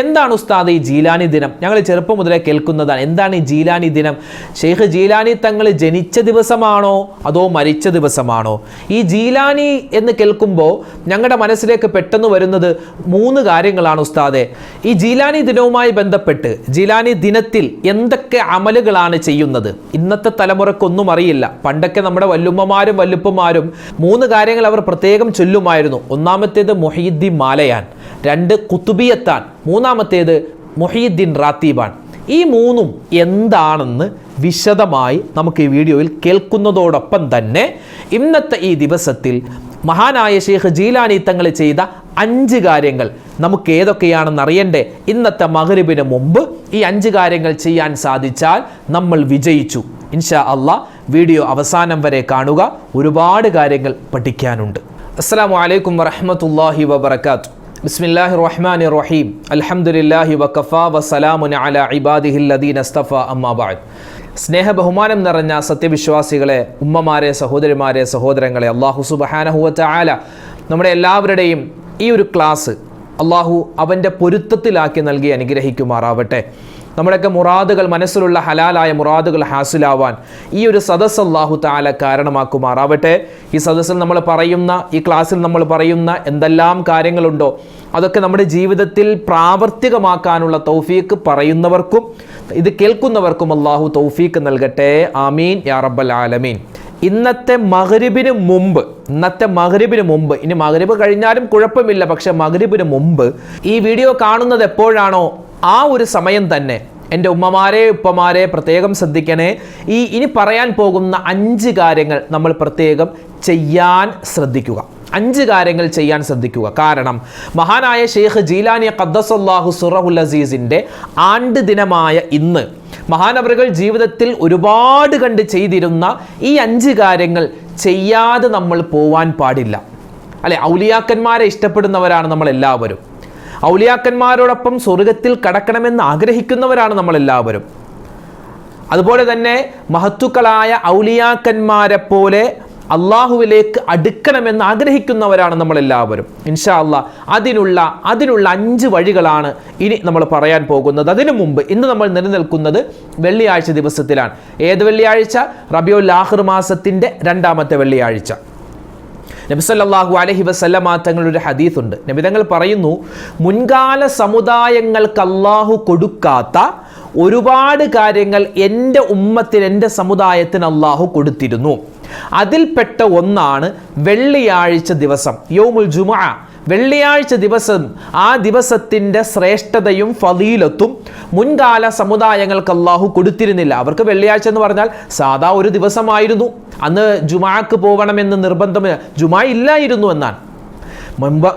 എന്താണ് ഉസ്താദ് ഈ ജീലാനി ദിനം? ഞങ്ങൾ ചെറുപ്പം മുതലേ കേൾക്കുന്നതാണ്. എന്താണ് ഈ ജീലാനി ദിനം? ഷെയ്ഖ് ജീലാനി തങ്ങൾ ജനിച്ച ദിവസമാണോ അതോ മരിച്ച ദിവസമാണോ? ഈ ജീലാനി എന്ന് കേൾക്കുമ്പോൾ ഞങ്ങളുടെ മനസ്സിലേക്ക് പെട്ടെന്ന് വരുന്നത് 3 കാര്യങ്ങളാണ് ഉസ്താദെ. ഈ ജീലാനി ദിനവുമായി ബന്ധപ്പെട്ട് ജീലാനി ദിനത്തിൽ എന്തൊക്കെ അമലുകളാണ് ചെയ്യുന്നത്? ഇന്നത്തെ തലമുറക്കൊന്നും അറിയില്ല. പണ്ടൊക്കെ നമ്മുടെ വല്ലുമ്മമാരും വല്ലുപ്പമാരും 3 കാര്യങ്ങൾ അവർ പ്രത്യേകം ചൊല്ലുമായിരുന്നു. ഒന്നാമത്തേത് മുഹീദ്ദീൻ മാലയാൻ, 2 കുത്തുബിയത്താൻ, മൂന്നാമത്തേത് മുഹീദ്ദീൻ റാത്തീബാൻ. ഈ 3ഉം എന്താണെന്ന് വിശദമായി നമുക്ക് ഈ വീഡിയോയിൽ കേൾക്കുന്നതോടൊപ്പം തന്നെ ഇന്നത്തെ ഈ ദിവസത്തിൽ മഹാനായ ഷെയ്ഖ് ജീലാനി തങ്ങൾ ചെയ്ത 5 കാര്യങ്ങൾ നമുക്ക് ഏതൊക്കെയാണെന്ന് അറിയണ്ടേ? ഇന്നത്തെ മഗ്‌രിബിന് മുമ്പ് ഈ 5 കാര്യങ്ങൾ ചെയ്യാൻ സാധിച്ചാൽ നമ്മൾ വിജയിച്ചു. ഇൻഷാ അല്ലാഹ് വീഡിയോ അവസാനം വരെ കാണുക. ഒരുപാട് കാര്യങ്ങൾ പഠിക്കാനുണ്ട്. അസ്സലാമു അലൈക്കും വറഹ്മത്തുള്ളാഹി വബറകാതുഹു. ബിസ്മില്ലാഹിർ റഹ്മാനിർ റഹീം. അൽഹംദുലില്ലാഹി വകഫാ വസലാമുൻ അലാ ഇബാദിഹില്ലദീന ഇസ്തഫാ അമ്മാ ബഅദ്. സ്നേഹ ബഹുമാനം നിറഞ്ഞ സത്യവിശ്വാസികളെ, ഉമ്മമാരെ, സഹോദരിമാരെ, സഹോദരങ്ങളെ, അല്ലാഹു സുബ്ഹാനഹു വ തആല നമ്മുടെ എല്ലാവരുടെയും ഈ ഒരു ക്ലാസ് അല്ലാഹു അവൻ്റെ പൊരുത്തത്തിലാക്കി നൽകി അനുഗ്രഹിക്കുമാറാവട്ടെ. നമ്മുടെയൊക്കെ മുറാദുകൾ, മനസ്സിലുള്ള ഹലാലായ മുറാദുകൾ ഹാസിലാവാൻ ഈ ഒരു സദസ്സ് അല്ലാഹു തആല കാരണമാക്കുമാറാവട്ടെ. ഈ സദസ്സിൽ നമ്മൾ പറയുന്ന, ഈ ക്ലാസ്സിൽ നമ്മൾ പറയുന്ന എന്തെല്ലാം കാര്യങ്ങളുണ്ടോ അതൊക്കെ നമ്മുടെ ജീവിതത്തിൽ പ്രാവർത്തികമാക്കാനുള്ള തൗഫീക്ക് പറയുന്നവർക്കും ഇത് കേൾക്കുന്നവർക്കും അല്ലാഹു തൗഫീക്ക് നൽകട്ടെ. ആമീൻ യാ റബ്ബൽ ആലമീൻ. ഇന്നത്തെ മഗ്‌രിബിന് മുമ്പ്, ഇനി മഗ്‌രിബ് കഴിഞ്ഞാലും കുഴപ്പമില്ല, പക്ഷെ മഗ്‌രിബിന് മുമ്പ് ഈ വീഡിയോ കാണുന്നത് എപ്പോഴാണോ ആ ഒരു സമയം തന്നെ എൻ്റെ ഉമ്മമാരെ, ഉപ്പമാരെ പ്രത്യേകം ശ്രദ്ധിക്കണേ. ഇനി പറയാൻ പോകുന്ന 5 കാര്യങ്ങൾ നമ്മൾ പ്രത്യേകം ചെയ്യാൻ ശ്രദ്ധിക്കുക. 5 കാര്യങ്ങൾ ചെയ്യാൻ ശ്രദ്ധിക്കുക. കാരണം മഹാനായ ഷെയ്ഖ് ജീലാനി ഖദ്ദസല്ലാഹു സിറഹുൽ അസീസിൻ്റെ ആണ്ട് ദിനമായ ഇന്ന് മഹാനവറുകൾ ജീവിതത്തിൽ ഒരുപാട് കണ്ട് ചെയ്തിരുന്ന ഈ 5 കാര്യങ്ങൾ ചെയ്യാതെ നമ്മൾ പോവാൻ പാടില്ല. അല്ലെ, ഔലിയാക്കന്മാരെ ഇഷ്ടപ്പെടുന്നവരാണ് നമ്മളെല്ലാവരും. ഔലിയാക്കന്മാരോടൊപ്പം സ്വർഗത്തിൽ കടക്കണമെന്ന് ആഗ്രഹിക്കുന്നവരാണ് നമ്മളെല്ലാവരും. അതുപോലെ തന്നെ മഹത്തുക്കളായ ഔലിയാക്കന്മാരെ പോലെ അള്ളാഹുവിലേക്ക് അടുക്കണമെന്ന് ആഗ്രഹിക്കുന്നവരാണ് നമ്മളെല്ലാവരും. ഇൻഷാ അല്ലാഹ് അതിനുള്ള 5 വഴികളാണ് ഇനി നമ്മൾ പറയാൻ പോകുന്നത്. അതിനു മുമ്പ് ഇന്ന് നമ്മൾ നിലനിൽക്കുന്നത് വെള്ളിയാഴ്ച ദിവസത്തിലാണ്. ഏത് വെള്ളിയാഴ്ച? റബീഉൽ ആഖിർ മാസത്തിൻ്റെ 2ാമത്തെ വെള്ളിയാഴ്ച. നബി സല്ലല്ലാഹു അലൈഹി വസല്ലമ തങ്ങളുടെ ഒരു ഹദീസുണ്ട്. നബി തങ്ങൾ പറയുന്നു, മുൻകാല സമുദായങ്ങൾക്ക് അല്ലാഹു കൊടുക്കാത്ത ഒരുപാട് കാര്യങ്ങൾ എൻ്റെ ഉമ്മത്തിന്, എൻ്റെ സമുദായത്തിന് അല്ലാഹു കൊടുത്തിരുന്നു. അതിൽപ്പെട്ട ഒന്നാണ് വെള്ളിയാഴ്ച ദിവസം, യൗമുൽ ജുമുഅ. വെള്ളിയാഴ്ച ദിവസം, ആ ദിവസത്തിൻ്റെ ശ്രേഷ്ഠതയും ഫളീലത്തും മുൻകാല സമുദായങ്ങൾക്ക് അല്ലാഹു കൊടുത്തിരുന്നില്ല. അവർക്ക് വെള്ളിയാഴ്ച എന്ന് പറഞ്ഞാൽ സാധാ ഒരു ദിവസമായിരുന്നു. അന്ന് ജുമാക്ക് പോകണമെന്ന് നിർബന്ധമില്ല, ജുമാ ഇല്ലായിരുന്നു എന്നാണ്.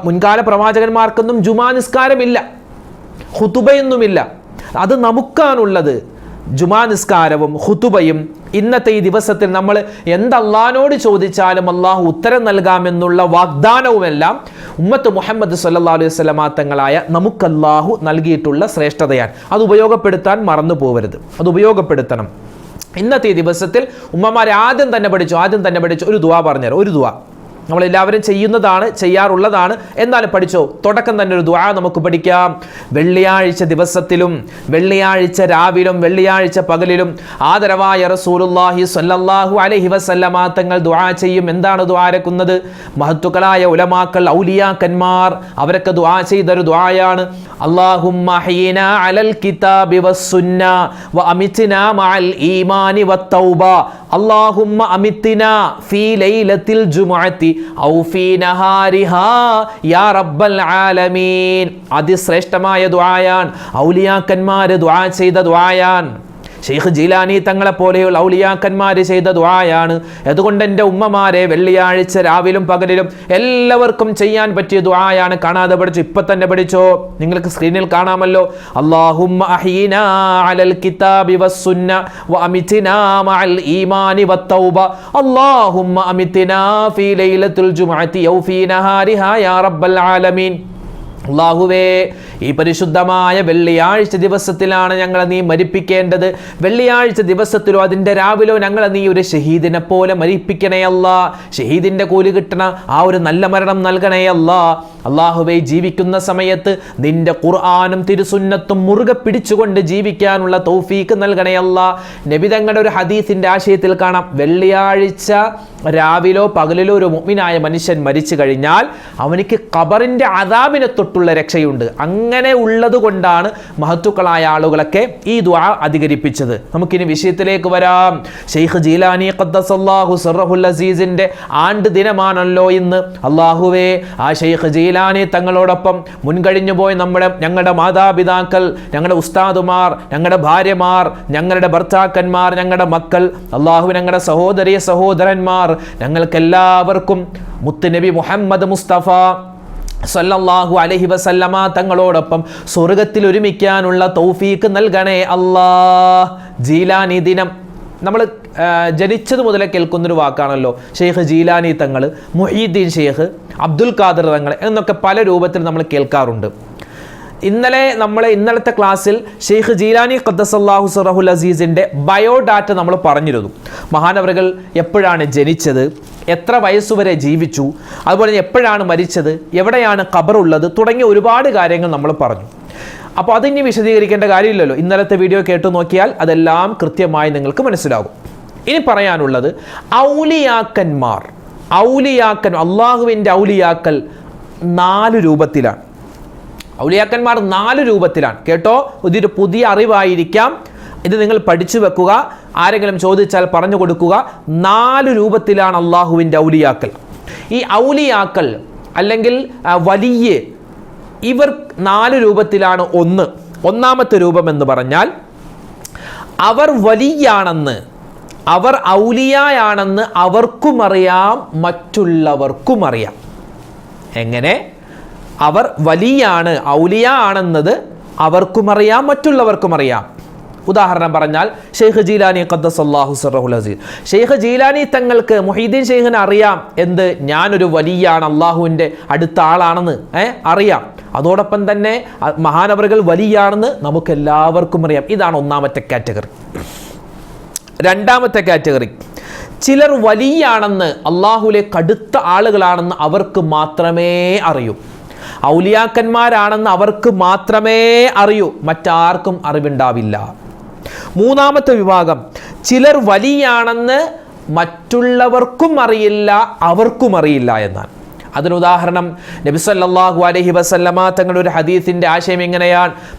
മുൻകാല പ്രവാചകന്മാർക്കൊന്നും ജുമാ നിസ്കാരമില്ല, ഖുതുബയൊന്നുമില്ല. അത് നമുക്കാണുള്ളത്. ജുമാ നിസ്കാരവും ഖുതുബയും ഇന്നത്തെ ഈ ദിവസത്തിൽ നമ്മൾ എന്തല്ലാഹുവിനോട് ചോദിച്ചാലും അള്ളാഹു ഉത്തരം നൽകാമെന്നുള്ള വാഗ്ദാനവുമെല്ലാം ഉമ്മത്ത് മുഹമ്മദ് സല്ലല്ലാഹു അലൈഹി വസല്ലമ തങ്ങളായ നമുക്ക് അള്ളാഹു നൽകിയിട്ടുള്ള ശ്രേഷ്ഠതയാണ്. അത് ഉപയോഗപ്പെടുത്താൻ മറന്നു പോകരുത്, അത് ഉപയോഗപ്പെടുത്തണം. ഇന്നത്തെ ഈ ദിവസത്തിൽ ഉമ്മമാരെ ആദ്യം തന്നെ പഠിച്ചു ഒരു ദുആ പറഞ്ഞുതരാം. ഒരു ദുആ നമ്മളെല്ലാവരും ചെയ്യുന്നതാണ്, ചെയ്യാറുള്ളതാണ്. എന്നാലും പഠിച്ചോ. തുടക്കം തന്നെ ഒരു ദുആ നമുക്ക് പഠിക്കാം. വെള്ളിയാഴ്ച ദിവസത്തിലും, വെള്ളിയാഴ്ച രാവിലും, വെള്ളിയാഴ്ച പകലിലും ആദരവായ റസൂലുള്ളാഹി സ്വല്ലല്ലാഹു അലൈഹി വസല്ലമ തങ്ങൾ ദുആ ചെയ്യും. എന്താണ് ദുആരക്കുന്നത്? മഹത്തുക്കളായ ഉലമാക്കൾ, ഔലിയാക്കന്മാർ അവരൊക്കെ ദുആ ചെയ്തൊരു ദുആയാണ്. അല്ലാഹുമ്മ ഹയ്യിനാ അലൽ കിതാബി വസ്സുന്ന വ അമിത്നാ മഅൽ ഈമാനി വത്തൗബ. അല്ലാഹുമ്മ അമിത്നാ ഫീ ലൈലത്തിൽ ജുമുഅത്തി ഔ ഫീ നഹാരിഹാ യാ റബ്ബൽ ആലമീൻ. അതിശ്രേഷ്ഠമായ ദുആയാണ്, ഔലിയാക്കന്മാർ ദുആ ചെയ്ത ദുആയാണ്. ഷെയ്ഖ് ജീലാനി തങ്ങളെ പോലെയുള്ള ഔലിയാക്കന്മാർ ചെയ്ത ദുആയാണ്. അതുകൊണ്ട് എൻ്റെ ഉമ്മമാരെ വെള്ളിയാഴ്ച രാവിലും പകലിലും എല്ലാവർക്കും ചെയ്യാൻ പറ്റിയ ദുആയാണ്. കാണാതെ പഠിച്ചു, ഇപ്പൊ തന്നെ പഠിച്ചോ. നിങ്ങൾക്ക് സ്ക്രീനിൽ കാണാമല്ലോ. അല്ലാഹുമ്മ അഹ്യിനാ അലൽ കിതാബി വസ്സുന്ന വ അമിത്നാ മഅൽ ഈമാനി വത്തൗബ. അല്ലാഹുമ്മ അമിത്നാ ഫീ ലൈലത്തുൽ ജുമുഅത്തി ഔ ഫീ നഹാരിഹാ യാ റബ്ബൽ ആലമീൻ. അല്ലാഹുവേ, ഈ പരിശുദ്ധമായ വെള്ളിയാഴ്ച ദിവസത്തിലാണ് ഞങ്ങളെ നീ മരിപ്പിക്കേണ്ടത്. വെള്ളിയാഴ്ച ദിവസത്തിലോ അതിൻ്റെ രാവിലോ ഞങ്ങളെ നീ ഒരു ഷഹീദിനെ പോലെ മരിപ്പിക്കണേ അല്ലാ. ഷഹീദിൻ്റെ കൂലി കിട്ടണ ആ ഒരു നല്ല മരണം നൽകണേ അല്ലാ. അല്ലാഹുവേ, ജീവിക്കുന്ന സമയത്ത് നിന്റെ ഖുർആനും തിരുസുന്നത്തും മുറുകെ പിടിച്ചുകൊണ്ട് ജീവിക്കാനുള്ള തൗഫീക്ക് നൽകണേ അല്ലാ. നബി തങ്ങളുടെ ഒരു ഹദീസിൻ്റെ ആശയത്തിൽ കാണാം, വെള്ളിയാഴ്ച രാവിലോ പകലിലോ ഒരു മുഅ്മിനായ മനുഷ്യൻ മരിച്ചു കഴിഞ്ഞാൽ അവനിക്ക് ഖബറിൻ്റെ അദാബിനെ തൊട്ടുള്ള രക്ഷയുണ്ട്. അങ്ങനെ ഉള്ളത് കൊണ്ടാണ് മഹത്തുക്കളായ ആളുകളൊക്കെ ഈ ദുആ അധികരിപ്പിച്ചത്. നമുക്കിനി വിഷയത്തിലേക്ക് വരാം. ഷെയ്ഖ് ജീലാനി ഖദ്ദസല്ലാഹു സിർറഹുൽ അസീസിന്റെ ആണ്ട് ദിനമാണല്ലോ ഇന്ന്. അല്ലാഹുവേ, ആ ഷെയ്ഖ് ജീലാനി തങ്ങളോടൊപ്പം മുൻകഴിഞ്ഞു പോയി ഞങ്ങളുടെ മാതാപിതാക്കൾ, ഞങ്ങളുടെ ഉസ്താദുമാർ, ഞങ്ങളുടെ ഭാര്യമാർ, ഞങ്ങളുടെ ഭർത്താക്കന്മാർ, ഞങ്ങളുടെ മക്കൾ, അല്ലാഹു ഞങ്ങളുടെ സഹോദരി സഹോദരന്മാർ, ഞങ്ങൾക്കെല്ലാവർക്കും മുത്തുനബി മുഹമ്മദ് മുസ്തഫ സല്ലല്ലാഹു അലൈഹി വസല്ലമ തങ്ങളോടൊപ്പം സ്വർഗത്തിൽ ഒരുമിക്കാനുള്ള തൗഫീക്ക് നൽകണേ അല്ലാഹ്. ജീലാനി ദിനം നമ്മൾ ജനിച്ചത് മുതലേ കേൾക്കുന്നൊരു വാക്കാണല്ലോ. ഷെയ്ഖ് ജീലാനി തങ്ങൾ, മുഹീദ്ദീൻ ഷെയ്ഖ്, അബ്ദുൽ ഖാദർ തങ്ങൾ എന്നൊക്കെ പല രൂപത്തിൽ നമ്മൾ കേൾക്കാറുണ്ട്. ഇന്നലത്തെ ക്ലാസ്സിൽ ഷെയ്ഖ് ജീലാനി ഖദ്ദസല്ലാഹു സിർറഹുൽ അസീസിൻ്റെ ബയോഡാറ്റ നമ്മൾ പറഞ്ഞിരുന്നു. മഹാനവറുകൾ എപ്പോഴാണ് ജനിച്ചത്, എത്ര വയസ്സുവരെ ജീവിച്ചു, അതുപോലെ എപ്പോഴാണ് മരിച്ചത്, എവിടെയാണ് ഖബറുള്ളത് തുടങ്ങിയ ഒരുപാട് കാര്യങ്ങൾ നമ്മൾ പറഞ്ഞു. അപ്പോൾ അതിനി വിശദീകരിക്കേണ്ട കാര്യമില്ലല്ലോ. ഇന്നലത്തെ വീഡിയോ കേട്ടു നോക്കിയാൽ അതെല്ലാം കൃത്യമായി നിങ്ങൾക്ക് മനസ്സിലാകും. ഇനി പറയാനുള്ളത് ഔലിയാക്കന്മാർ, അള്ളാഹുവിൻ്റെ ഔലിയാക്കൽ 4 രൂപത്തിലാണ്. ഔലിയാക്കന്മാർ 4 രൂപത്തിലാണ്. കേട്ടോ, ഇതൊരു പുതിയ അറിവായിരിക്കാം. ഇത് നിങ്ങൾ പഠിച്ചു വെക്കുക. ആരെങ്കിലും ചോദിച്ചാൽ പറഞ്ഞു കൊടുക്കുക. 4 രൂപത്തിലാണ് അള്ളാഹുവിൻ്റെ ഔലിയാക്കൽ. ഈ ഔലിയാക്കൽ അല്ലെങ്കിൽ വലിയ ഇവർ 4 രൂപത്തിലാണ്. ഒന്നാമത്തെ രൂപം എന്ന് പറഞ്ഞാൽ അവർ വലിയാണെന്ന്, അവർ ഔലിയായാണെന്ന് അവർക്കും അറിയാം, മറ്റുള്ളവർക്കും അറിയാം. എങ്ങനെ? അവർ വലിയാണ്, ഔലിയ ആണെന്നത് അവർക്കും അറിയാം, മറ്റുള്ളവർക്കും അറിയാം. ഉദാഹരണം പറഞ്ഞാൽ ഷെയ്ഖ് ജീലാനി ഖദ്ദസല്ലാഹു സിർറഹുൽ അസീസ്, ഷെയ്ഖ് ജീലാനി തങ്ങൾക്ക് മുഹീദ്ദീൻ ഷെയ്ഖിന് അറിയാം എന്ത്, ഞാനൊരു വലിയാണ്, അള്ളാഹുവിൻ്റെ അടുത്ത ആളാണെന്ന് അറിയാം. അതോടൊപ്പം തന്നെ മഹാനവറുകൾ വലിയാണെന്ന് നമുക്കെല്ലാവർക്കും അറിയാം. ഇതാണ് ഒന്നാമത്തെ കാറ്റഗറി. രണ്ടാമത്തെ കാറ്റഗറി, ചിലർ വലിയാണെന്ന്, അള്ളാഹുവിലെ കടുത്ത ആളുകളാണെന്ന് അവർക്ക് മാത്രമേ അറിയൂ. ഔലിയാക്കന്മാരാണെന്ന് അവർക്ക് മാത്രമേ അറിയൂ, മറ്റാർക്കും അറിവുണ്ടാവില്ല. മൂന്നാമത്തെ വിഭാഗം, ചിലർ വലിയാണെന്ന് മറ്റുള്ളവർക്കും അറിയില്ല, അവർക്കും അറിയില്ല എന്നാണ്. അതിനുദാഹരണം നബി സല്ലല്ലാഹു അലൈഹി വസല്ലമ തങ്ങളുടെ ഒരു ഹദീസിന്റെ ആശയം എങ്ങനെയാണ്?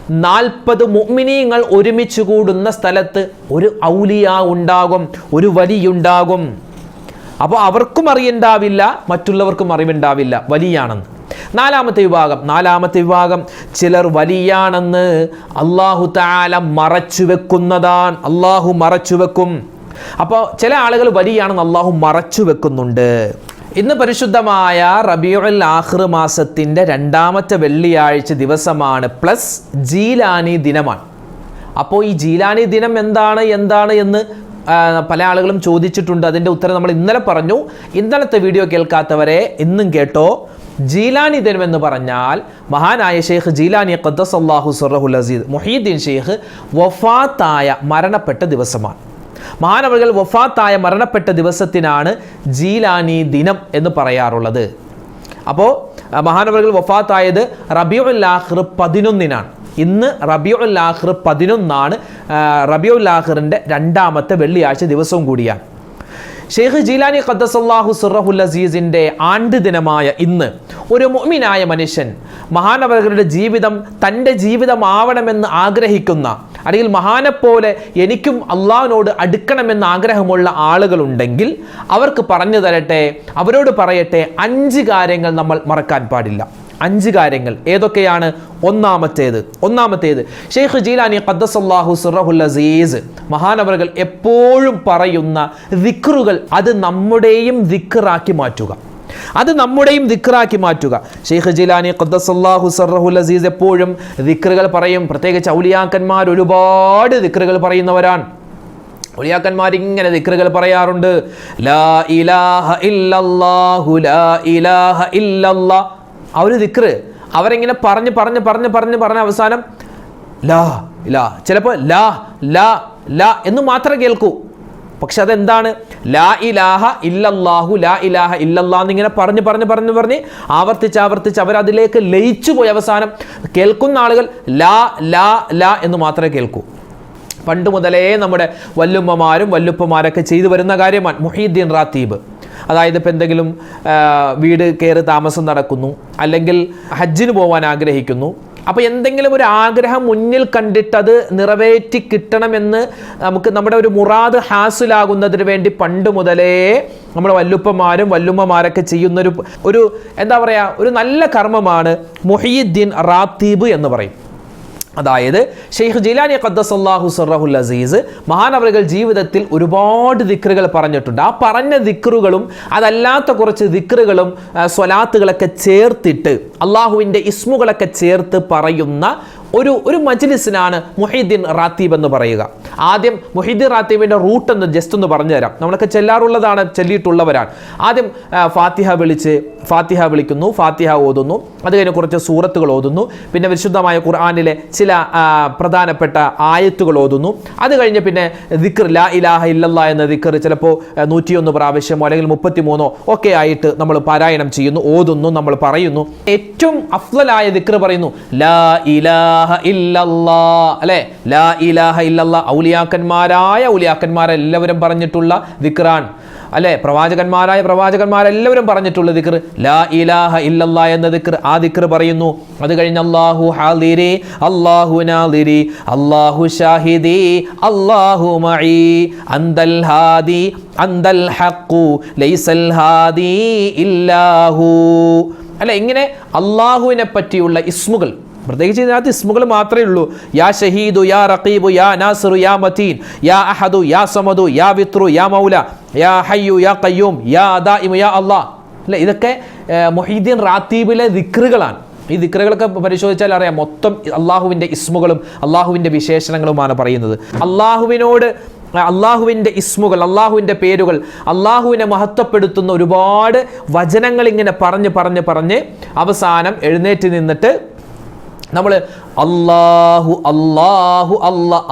40 മുഅ്മിനീങ്ങൾ ഒരുമിച്ച് കൂടുന്ന സ്ഥലത്ത് ഒരു ഔലിയ ഉണ്ടാകും, ഒരു വലിയുണ്ടാകും. അപ്പോൾ അവർക്കും അറിയുണ്ടാവില്ല, മറ്റുള്ളവർക്കും അറിവുണ്ടാവില്ല, വലിയാണെന്ന്. നാലാമത്തെ വിഭാഗം, ചിലർ വലിയാണെന്ന് അല്ലാഹു തആല മറച്ചു വെക്കുന്നതാണ്. അല്ലാഹു മറച്ചു വെക്കും. അപ്പോൾ ചില ആളുകൾ വലിയാണെന്ന് അല്ലാഹു മറച്ചു വെക്കുന്നുണ്ട്. ഇന്ന് പരിശുദ്ധമായ റബീഉൽ ആഖിർ മാസത്തിൻ്റെ 2ാമത്തെ വെള്ളിയാഴ്ച ദിവസമാണ്, പ്ലസ് ജീലാനി ദിനമാണ്. അപ്പോൾ ഈ ജീലാനി ദിനം എന്താണ് എന്ന് പല ആളുകളും ചോദിച്ചിട്ടുണ്ട്. അതിൻ്റെ ഉത്തരം നമ്മൾ ഇന്നലെ പറഞ്ഞു. ഇന്നലത്തെ വീഡിയോ കേൾക്കാത്തവരെ ഇന്നും കേട്ടോ. ജീലാനി ദിനം എന്ന് പറഞ്ഞാൽ മഹാനായ ഷെയ്ഖ് ജീലാനി ഖദ്ദസല്ലാഹു സിർറഹുൽ അസീസ് മുഹീദ്ദീൻ ഷെയ്ഖ് മരണപ്പെട്ട ദിവസമാണ്. മഹാനവറുകൾ മരണപ്പെട്ട ദിവസത്തിനാണ് ജീലാനി ദിനം എന്ന് പറയാറുള്ളത്. അപ്പോൾ മഹാനവറുകൾ വഫാത്തായത് റബീഉൽ ആഖിർ 11-നാണ്. ഇന്ന് റബീഉൽ ആഖിർ 11 റബീഉൽ ആഖിറിൻ്റെ 2ാമത്തെ വെള്ളിയാഴ്ച ദിവസവും കൂടിയാണ്. ഷെയ്ഖ് ജീലാനി ഖദ്ദസല്ലാഹു സിർറഹുൽ അസീസിൻ്റെ ആണ്ട് ദിനമായ ഇന്ന് ഒരു മുഅ്മിനായ മനുഷ്യൻ മഹാനവറുകളുടെ ജീവിതം തൻ്റെ ജീവിതമാവണമെന്ന് ആഗ്രഹിക്കുന്ന, അല്ലെങ്കിൽ മഹാനെപ്പോലെ എനിക്കും അള്ളാഹുവിനോട് അടുക്കണമെന്ന് ആഗ്രഹമുള്ള ആളുകളുണ്ടെങ്കിൽ അവർക്ക് പറഞ്ഞു തരട്ടെ, അവരോട് പറയട്ടെ, 5 കാര്യങ്ങൾ നമ്മൾ മറക്കാൻ പാടില്ല. 5 കാര്യങ്ങൾ ഏതൊക്കെയാണ്? ഒന്നാമത്തേത് ഷെയ്ഖ് ജീലാനി ഖദ്ദസല്ലാഹു സിർറഹുൽ അസീസ് മഹാനവറുകൾ എപ്പോഴും പറയുന്ന ദിക്റുകൾ, അത് നമ്മുടെയും ദിക്റാക്കി മാറ്റുക. ഷെയ്ഖ് ജീലാനി ഖദ്ദസല്ലാഹു സിർറഹുൽ അസീസ് എപ്പോഴും ദിക്റുകൾ പറയും. പ്രത്യേകിച്ച് ഔലിയാക്കന്മാർ ഒരുപാട് ദിക്റുകൾ പറയുന്നവരാണ്. ഔലിയാക്കന്മാർ ഇങ്ങനെ ദിക്റുകൾ പറയാറുണ്ട്. ലാ ഇലാഹ ഇല്ലല്ലാഹു ലാ ഇലാഹ ഇല്ലല്ലാഹ്. ആ ഒരു ദിക്റ്, അവരെങ്ങനെ പറഞ്ഞ് അവസാനം ലാ ലാ, ചിലപ്പോൾ ലാ ലാ ലാ എന്ന് മാത്രമേ കേൾക്കൂ. പക്ഷെ അതെന്താണ്? ലാ ഇലാഹ ഇല്ലല്ലാഹു, ലാ ഇലാഹ ഇല്ലല്ലാഹ് എന്നിങ്ങനെ പറഞ്ഞ് ആവർത്തിച്ച് അവരതിലേക്ക് ലയിച്ചു പോയി അവസാനം കേൾക്കുന്ന ആളുകൾ ലാ ലാ ലാ എന്ന് മാത്രമേ കേൾക്കൂ. പണ്ട് മുതലേ നമ്മുടെ വല്ലുമ്മമാരും വല്ലുപ്പമാരൊക്കെ ചെയ്തു വരുന്ന കാര്യമാണ് മുഹീദ്ദീൻ റാത്തീബ്. അതായത് ഇപ്പം എന്തെങ്കിലും വീട് കയറി താമസം നടക്കുന്നു, അല്ലെങ്കിൽ ഹജ്ജിന് പോകാൻ ആഗ്രഹിക്കുന്നു, അപ്പോൾ എന്തെങ്കിലും ഒരു ആഗ്രഹം മുന്നിൽ കണ്ടിട്ടത് നിറവേറ്റി കിട്ടണമെന്ന് നമുക്ക് നമ്മുടെ ഒരു മുറാദ് ഹാസിലാകുന്നതിന് വേണ്ടി പണ്ട് മുതലേ നമ്മുടെ വല്ലുപ്പമാരും വല്ലുമ്മമാരൊക്കെ ചെയ്യുന്നൊരു ഒരു എന്താ പറയുക, ഒരു നല്ല കർമ്മമാണ് മുഹീദ്ദീൻ റാത്തീബ് എന്ന് പറയും. അതായത് ഷെയ്ഖ് ജീലാനി ഖദ്ദസല്ലാഹു സിർറഹുൽ അസീസ് മഹാനവറുകൾ ജീവിതത്തിൽ ഒരുപാട് ദിക്റുകൾ പറഞ്ഞിട്ടുണ്ട്. ആ പറഞ്ഞ ദിക്റുകളും അതല്ലാത്ത കുറച്ച് ദിക്റുകളും സ്വലാത്തുകളൊക്കെ ചേർത്തിട്ട് അള്ളാഹുവിൻ്റെ ഇസ്മുകളൊക്കെ ചേർത്ത് പറയുന്ന ഒരു മജ്ലിസിനാണ് മുഹീദ്ദീൻ റാത്തീബ് എന്ന് പറയുക. ആദ്യം മുഹീദ്ദീൻ റാത്തീബിൻ്റെ റൂട്ട് എന്ന് ജസ്റ്റ് ഒന്ന് പറഞ്ഞു തരാം. നമ്മളൊക്കെ ചെല്ലാറുള്ളതാണ്, ചെല്ലിയിട്ടുള്ളവരാണ്. ആദ്യം ഫാത്തിഹ വിളിക്കുന്നു, ഫാത്തിഹ ഓതുന്നു, അത് കഴിഞ്ഞ് കുറച്ച് സൂറത്തുകൾ ഓതുന്നു, പിന്നെ വിശുദ്ധമായ ഖുർആനിലെ ചില പ്രധാനപ്പെട്ട ആയത്തുകൾ ഓതുന്നു. അത് കഴിഞ്ഞ് പിന്നെ ദിക്ർ ലാ ഇലാഹ ഇല്ലല്ലാഹ് എന്ന ദിക്ർ ചിലപ്പോൾ 101 പ്രാവശ്യമോ അല്ലെങ്കിൽ 33 ഒക്കെ ആയിട്ട് നമ്മൾ പാരായണം ചെയ്യുന്നു, ഓതുന്നു, നമ്മൾ പറയുന്നു. ഏറ്റവും അഫ്ളലായ ദിക്ർ പറയുന്നു ലാ ഇലാഹ ഇല്ലല്ലാഹ്, അല്ലേ? ലാ ഇലാഹ ഇല്ലല്ലാഹ് ഔലിയാക്കന്മാരെല്ലാവരും പറഞ്ഞിട്ടുള്ള ദിക്റാണ്, അല്ലെ? പ്രവാചകന്മാരെല്ലാവരും പറഞ്ഞിട്ടുള്ള ദിക്ർ ലാ ഇലാഹ ഇല്ലല്ലാഹ് എന്ന ദിക്ർ. ആ ദിക്ർ പറയുന്നു. അത് കഴിഞ്ഞ് അല്ലാഹു ഹാദിരി, അല്ലാഹു നാദിരി, അല്ലാഹു ഷാഹിദി, അല്ലാഹു മഈ, അന്തൽ ഹാദി, അന്തൽ ഹഖു, ലൈസൽ ഹാദി ഇല്ലാഹു, അല്ലെ? ഇങ്ങനെ അല്ലാഹുവിനെ പറ്റിയുള്ള ഇസ്മുകൾ, പ്രത്യേകിച്ച് ഇതിനകത്ത് ഇസ്മുകൾ മാത്രമേ ഉള്ളൂ. യാ ഷഹീദു, യാ റഖീബു, യാ നാസിറു, യാ മതീൻ, യാ അഹദു, യാ സമദു, യാ വിത്രു, യാ മൗല, യാ ഹയ്യു, യാ ഖയ്യൂം, യാ ദായിമു, യാ അല്ലാഹ്, അല്ലേ? ഇതൊക്കെ മുഹീദ്ദീൻ റാത്തീബിലെ ദിക്റുകളാണ്. ഈ ദിക്റുകളൊക്കെ പരിശോധിച്ചാൽ അറിയാം, മൊത്തം അള്ളാഹുവിൻ്റെ ഇസ്മുകളും അള്ളാഹുവിൻ്റെ വിശേഷണങ്ങളുമാണ് പറയുന്നത്. അള്ളാഹുവിൻ്റെ ഇസ്മുകൾ, അള്ളാഹുവിൻ്റെ പേരുകൾ, അള്ളാഹുവിനെ മഹത്വപ്പെടുത്തുന്ന ഒരുപാട് വചനങ്ങൾ ഇങ്ങനെ പറഞ്ഞ് അവസാനം എഴുന്നേറ്റ് നിന്നിട്ട് നമ്മൾ അല്ലാഹു അല്ലാഹു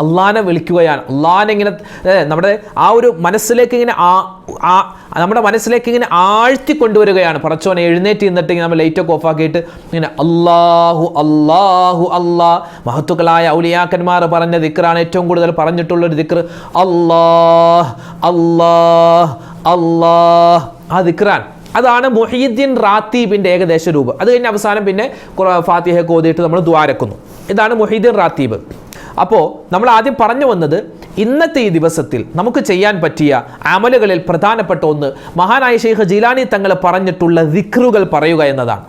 അള്ളാനെ വിളിക്കുകയാണ്. അള്ളാനെ ഇങ്ങനെ നമ്മുടെ ആ ഒരു മനസ്സിലേക്ക് ഇങ്ങനെ നമ്മുടെ മനസ്സിലേക്ക് ഇങ്ങനെ ആഴ്ത്തി കൊണ്ടുവരികയാണ്. പടച്ചോനെ എഴുന്നേറ്റ് നിന്നിട്ട് നമ്മൾ ലൈറ്റൊക്കെ ഓഫാക്കിയിട്ട് ഇങ്ങനെ അല്ലാഹു അല്ലാഹു അല്ലാഹ്. മഹത്തുക്കളായ ഔലിയാക്കന്മാർ പറഞ്ഞ ദിക്റാണ് ഏറ്റവും കൂടുതൽ പറഞ്ഞിട്ടുള്ളൊരു ദിക്ർ അല്ലാഹ് അല്ലാഹ് അല്ലാഹ്. ആ ദിക്റാണ്. അതാണ് മുഹീദ്ദീൻ റാത്തീബിൻ്റെ ഏകദേശ രൂപം. അത് കഴിഞ്ഞ് അവസാനം പിന്നെ ഫാത്തിഹയൊക്കെ ഓതിയിട്ട് നമ്മൾ ദ്വാരക്കുന്നു. ഇതാണ് മുഹീദ്ദീൻ റാത്തീബ്. അപ്പോൾ നമ്മൾ ആദ്യം പറഞ്ഞു വന്നത് ഇന്നത്തെ ഈ ദിവസത്തിൽ നമുക്ക് ചെയ്യാൻ പറ്റിയ അമലുകളിൽ പ്രധാനപ്പെട്ട ഒന്ന് മഹാനായ ഷെയ്ഖ് ജീലാനി തങ്ങൾ പറഞ്ഞിട്ടുള്ള ദിക്റുകൾ പറയുക എന്നതാണ്.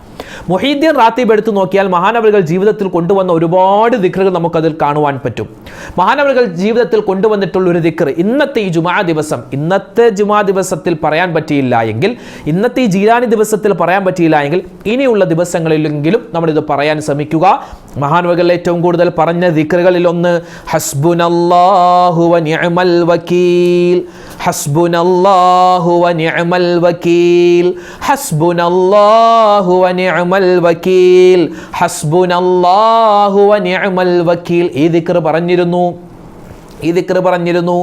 മുഹീദ്ദീൻ റാത്തീബ് എടുത്തു നോക്കിയാൽ മഹാനവറുകൾ ജീവിതത്തിൽ കൊണ്ടുവന്ന ഒരുപാട് ദിക്റുകൾ നമുക്കതിൽ കാണുവാൻ പറ്റും. മഹാനവറുകൾ ജീവിതത്തിൽ കൊണ്ടുവന്നിട്ടുള്ള ഒരു ദിക്ർ ഇന്നത്തെ ഈ ഇന്നത്തെ ജുമാ ദിവസത്തിൽ പറയാൻ പറ്റിയില്ല എങ്കിൽ, ഇന്നത്തെ ഈ ജീലാനി ദിവസത്തിൽ പറയാൻ പറ്റിയില്ല എങ്കിൽ ഇനിയുള്ള ദിവസങ്ങളിലെങ്കിലും നമ്മളിത് പറയാൻ ശ്രമിക്കുക. മഹാനവറുകൾ ഏറ്റവും കൂടുതൽ പറഞ്ഞ ദിക്റുകളിൽ ഒന്ന് ഹസ്ബുനല്ലാഹു വ നിഅമൽ വകീൽ, ഹസ്ബുനല്ലാഹു വ നിഅമൽ വകീൽ, ഹസ്ബുനല്ലാഹു വ നിഅമൽ വകീൽ, ഹസ്ബുനല്ലാഹു വ നിഅമൽ വകീൽ. ഈ ദിക്ർ പറഞ്ഞിരുന്നു.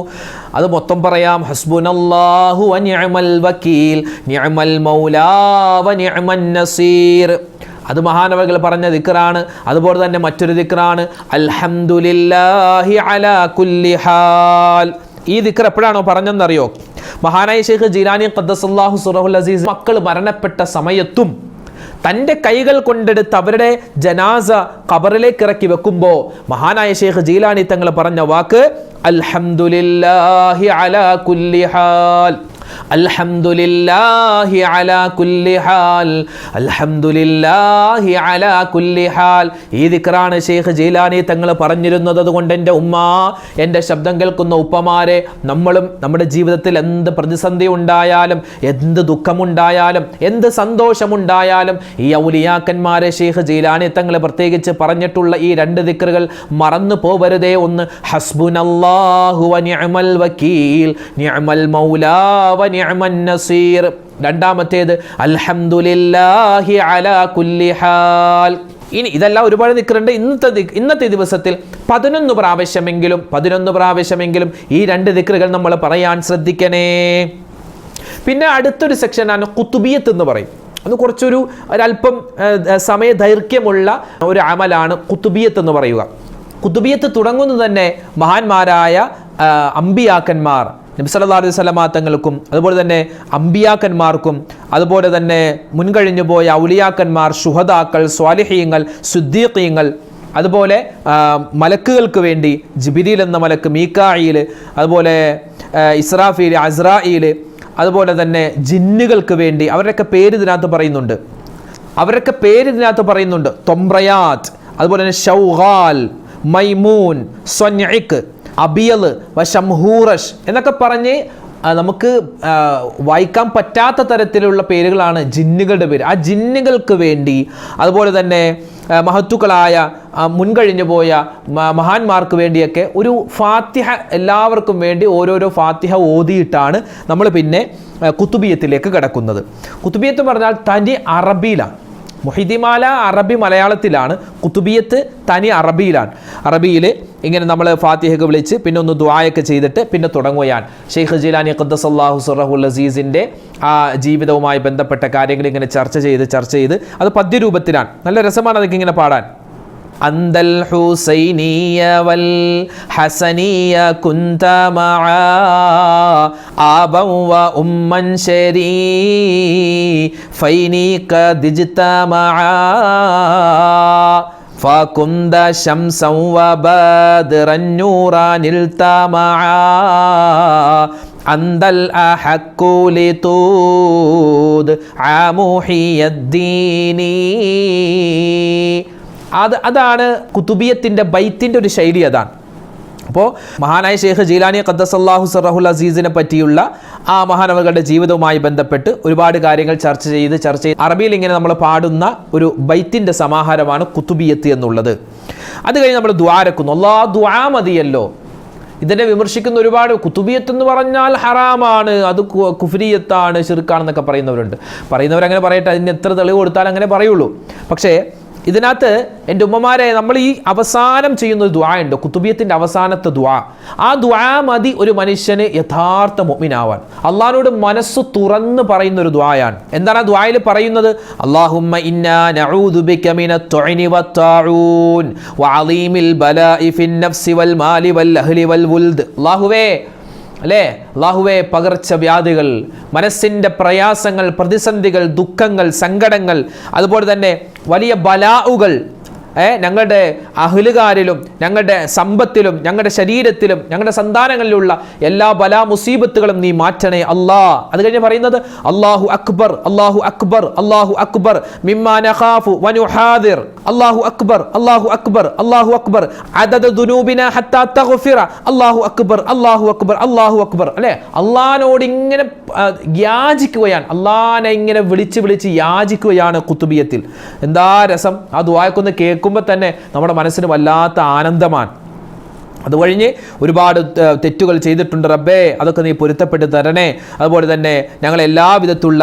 അത് മൊത്തം പറയാം. ഹസ്ബുനല്ലാഹു വ നിഅമൽ വകീൽ, നിഅമൽ മൗലാ വ നിഅമൻ നസീർ. അത് മഹാനവറുകൾ പറഞ്ഞ ദിക്റാണ്. അതുപോലെ തന്നെ മറ്റൊരു ദിക്റാണ് അൽഹംദുലില്ലാഹി അലാ കുല്ലി ഹാൽ. ഈ ദിക്ർ എപ്പോഴാണോ പറഞ്ഞെന്നറിയോ? മഹാനായ ഷെയ്ഖ് ജീലാനി ഖദ്ദസല്ലാഹു സിർറഹുൽ അസീസ് മക്കൾ മരണപ്പെട്ട സമയത്തും തൻ്റെ കൈകൾ കൊണ്ടെടുത്ത് അവരുടെ ജനാസ ഖബറിലേക്ക് ഇറക്കി വെക്കുമ്പോൾ മഹാനായ ഷെയ്ഖ് ജീലാനി തങ്ങൾ പറഞ്ഞ വാക്ക് അൽഹംദുലില്ലാഹി അലാ കുല്ലി ഹാൽ, അൽഹംദുലില്ലാഹി അലാ കുല്ലി ഹാൽ, അൽഹംദുലില്ലാഹി അലാ കുല്ലി ഹാൽ. ഈ ദിക്റാണ് ഷെയ്ഖ് ജീലാനി തങ്ങൾ പറഞ്ഞിരുന്നത്. അതുകൊണ്ട് എൻ്റെ ഉമ്മ, എൻ്റെ ശബ്ദം കേൾക്കുന്ന ഉപ്പമാരെ, നമ്മളും നമ്മുടെ ജീവിതത്തിൽ എന്ത് പ്രതിസന്ധി ഉണ്ടായാലും, എന്ത് ദുഃഖമുണ്ടായാലും, എന്ത് സന്തോഷമുണ്ടായാലും ഈ ഔലിയാക്കന്മാരെ ഷെയ്ഖ് ജീലാനി തങ്ങൾ പ്രത്യേകിച്ച് പറഞ്ഞിട്ടുള്ള ഈ രണ്ട് ദിക്റുകൾ മറന്നു പോവരുതേ. ഒന്ന് ഹസ്ബുനല്ലാഹു വ നിഅമൽ വകീൽ, നിഅമൽ മൗലാ വ നിഅമൻ നസീർ. രണ്ടാമത്തേത് അൽഹംദുലില്ലാഹി അലാ കുല്ലി ഹാൽ. ഇനി ഇതെല്ലാം ഒരുപാട് ദിക്റുണ്ട്. ഇന്നത്തെ ദിവസത്തിൽ 11 പ്രാവശ്യമെങ്കിലും ഈ 2 ദിക്റുകൾ നമ്മൾ പറയാൻ ശ്രദ്ധിക്കണേ. പിന്നെ അടുത്തൊരു സെക്ഷനാണ് ഖുതുബിയത്ത് എന്ന് പറയും. അത് ഒരല്പം സമയ ദൈർഘ്യമുള്ള ഒരു അമലാണ് ഖുതുബിയത്ത് എന്ന് പറയുക. ഖുതുബിയത്ത് തുടങ്ങുന്നത് തന്നെ മഹാന്മാരായ അമ്പിയാക്കന്മാർ, നബി സല്ലല്ലാഹു അലൈഹി വസല്ലമ തങ്ങൾക്കും അതുപോലെ തന്നെ അമ്പിയാക്കന്മാർക്കും അതുപോലെ തന്നെ മുൻകഴിഞ്ഞു പോയ ഔലിയാക്കന്മാർ, ശുഹദാക്കൾ, സ്വാലിഹീങ്ങൾ, സുദ്ദീഖീങ്ങൾ, അതുപോലെ മലക്കുകൾക്ക് വേണ്ടി ജിബ്രീൽ എന്ന മലക്ക്, മീകായിൽ, അതുപോലെ ഇസ്രാഫീൽ, അസ്രായീൽ, അതുപോലെ തന്നെ ജിന്നുകൾക്ക് വേണ്ടി അവരുടെയൊക്കെ പേര് ഇതിനകത്ത് പറയുന്നുണ്ട്. തൊംറയാത്ത്, അതുപോലെ തന്നെ ഷൗഗാൽ, മൈമൂൻ, സ്വന്ഇക്, അബിയൽ, വശംഹൂറഷ് എന്നൊക്കെ പറഞ്ഞ് നമുക്ക് വായിക്കാൻ പറ്റാത്ത തരത്തിലുള്ള പേരുകളാണ് ജിന്നുകളുടെ പേര്. ആ ജിന്നുകൾക്ക് വേണ്ടി, അതുപോലെ തന്നെ മഹത്തുക്കളായ മുൻകഴിഞ്ഞു പോയ മഹാന്മാർക്ക് വേണ്ടിയൊക്കെ ഒരു ഫാത്തിഹ എല്ലാവർക്കും വേണ്ടി ഓരോരോ ഫാത്തിഹ ഓതിയിട്ടാണ് നമ്മൾ പിന്നെ കുത്തുബിയത്തിലേക്ക് കിടക്കുന്നത്. കുത്തുബിയത്ത് പറഞ്ഞാൽ തനി അറബിയിലാണ്. മുഹിദ്ദിമാല അറബി മലയാളത്തിലാണ്, കുത്തുബിയത്ത് തനി അറബിയിലാണ്. അറബിയിൽ ഇങ്ങനെ നമ്മൾ ഫാത്തിഹയൊക്കെ വിളിച്ച് പിന്നെ ഒന്ന് ദുആയൊക്കെ ചെയ്തിട്ട് പിന്നെ തുടങ്ങുകയാണ്. ഷെയ്ഖ് ജീലാനി ഖദ്ദസല്ലാഹു സിർറഹുൽ അസീസിൻ്റെ ആ ജീവിതവുമായി ബന്ധപ്പെട്ട കാര്യങ്ങൾ ഇങ്ങനെ ചർച്ച ചെയ്ത് അത് പദ്യരൂപത്തിലാണ്. നല്ല രസമാണ് അതൊക്കെ ഇങ്ങനെ പാടാൻ. അന്തൽ ഹുസൈനിയ വൽ ഹസനിയ കുന്ത മഅ ആബൻ വ ഉമ്മൻ ശരീഫൈനി ഖദ് ഇജ്തമഅ ഫകുന്ത ശംസൻ വ ബദ്റൻ നൂറാനിൽ തമഅ അന്തൽ അഹഖു ലിതൂദ് ആമുഹിയദ്ദീനി. അതാണ് കുത്തുബിയത്തിൻ്റെ ബൈത്തിൻ്റെ ഒരു ശൈലി. അതാണ്. അപ്പോൾ മഹാനായ ഷെയ്ഖ് ജീലാനി ഖദ്ദസല്ലാഹു സിർറഹുൽ അസീസിനെ പറ്റിയുള്ള ആ മഹാനവകളുടെ ജീവിതവുമായി ബന്ധപ്പെട്ട് ഒരുപാട് കാര്യങ്ങൾ ചർച്ച ചെയ്ത് അറബിയിൽ ഇങ്ങനെ നമ്മൾ പാടുന്ന ഒരു ബൈത്തിൻ്റെ സമാഹാരമാണ് കുത്തുബിയത്ത് എന്നുള്ളത്. അത് കഴിഞ്ഞ് നമ്മൾ ദുആരക്കുന്നു. അല്ലാഹ് ദുആ മതിയല്ലോ. ഇതിനെ വിമർശിക്കുന്ന ഒരുപാട്, കുത്തുബിയത്ത് എന്ന് പറഞ്ഞാൽ ഹറാമാണ്, അത് കുഫ്രിയത്താണ്, ശിർക്കാണെന്നൊക്കെ പറയുന്നവരങ്ങനെ പറയട്ടെ, അതിന് എത്ര തെളിവ് കൊടുത്താൽ അങ്ങനെ പറയുള്ളൂ. പക്ഷേ ഇതിനകത്ത് എൻ്റെ ഉമ്മമാരെ, നമ്മൾ ഈ അവസാനം ചെയ്യുന്ന ഒരു ദുആ ഉണ്ട്, കുത്തുബിയത്തിൻ്റെ അവസാനത്തെ ദുആ. ആ ദുആ മതി ഒരു മനുഷ്യന് യഥാർത്ഥ മുഅ്മിനാവാൻ. അള്ളാഹുവിനോട് മനസ്സ് തുറന്ന് പറയുന്ന ഒരു ദുആയാണ്. എന്താണ് ആ ദുആയിൽ പറയുന്നത്? അല്ലാഹുമ്മ ഇന്നാ നഊദു ബിക മിനത് തുഅനി വത്താഊൻ വഅളീമിൽ ബലാഇ ഫിൻ നഫ്സി വൽ മാലി വൽ അഹ്ലി വൽ വുൽദ്. അല്ലാഹുവേ പകർച്ചവ്യാധികൾ, മനസ്സിൻ്റെ പ്രയാസങ്ങൾ, പ്രതിസന്ധികൾ, ദുഃഖങ്ങൾ, സങ്കടങ്ങൾ, അതുപോലെ തന്നെ വലിയ ബലാഉകൾ ഞങ്ങളുടെ അഹ്ലുകാരിലും ഞങ്ങളുടെ സമ്പത്തിലും ഞങ്ങളുടെ ശരീരത്തിലും ഞങ്ങളുടെ സന്താനങ്ങളിലുള്ള എല്ലാ ബലാ മുസീബത്തുകളും നീ മാറ്റണേ അല്ലാ. അത് കഴിഞ്ഞ് പറയുന്നത് അല്ലാഹു അക്ബർ, അല്ലാഹു അക്ബർ, അല്ലാഹു അക്ബർ മിമ്മാ നഖാഫു വനുഹാദിർ, അല്ലാഹു അക്ബർ, അല്ലാഹു അക്ബർ, അല്ലാഹു അക്ബർ അദദ ദുനൂബിനാ ഹത്താ തഗ്ഫിറ, അല്ലാഹു അക്ബർ, അല്ലാഹു അക്ബർ, അല്ലാഹു അക്ബർ. അല്ലേ, അള്ളാഹിനോട് ഇങ്ങനെ യാചിക്കുകയാണ്, അള്ളാഹിനെ ഇങ്ങനെ വിളിച്ച് യാചിക്കുകയാണ് കുത്തുബിയത്തിൽ. എന്താ രസം! ആ ദുആയൊന്ന് കേൾക്കുമ്പോൾ തന്നെ നമ്മുടെ മനസ്സിന് വല്ലാത്ത ആനന്ദമാണ്. അത് കഴിഞ്ഞ് ഒരുപാട് തെറ്റുകൾ ചെയ്തിട്ടുണ്ട് റബ്ബേ, അതൊക്കെ നീ പൊരുത്തപ്പെട്ട് തരണേ. അതുപോലെ തന്നെ ഞങ്ങൾ എല്ലാ വിധത്തുള്ള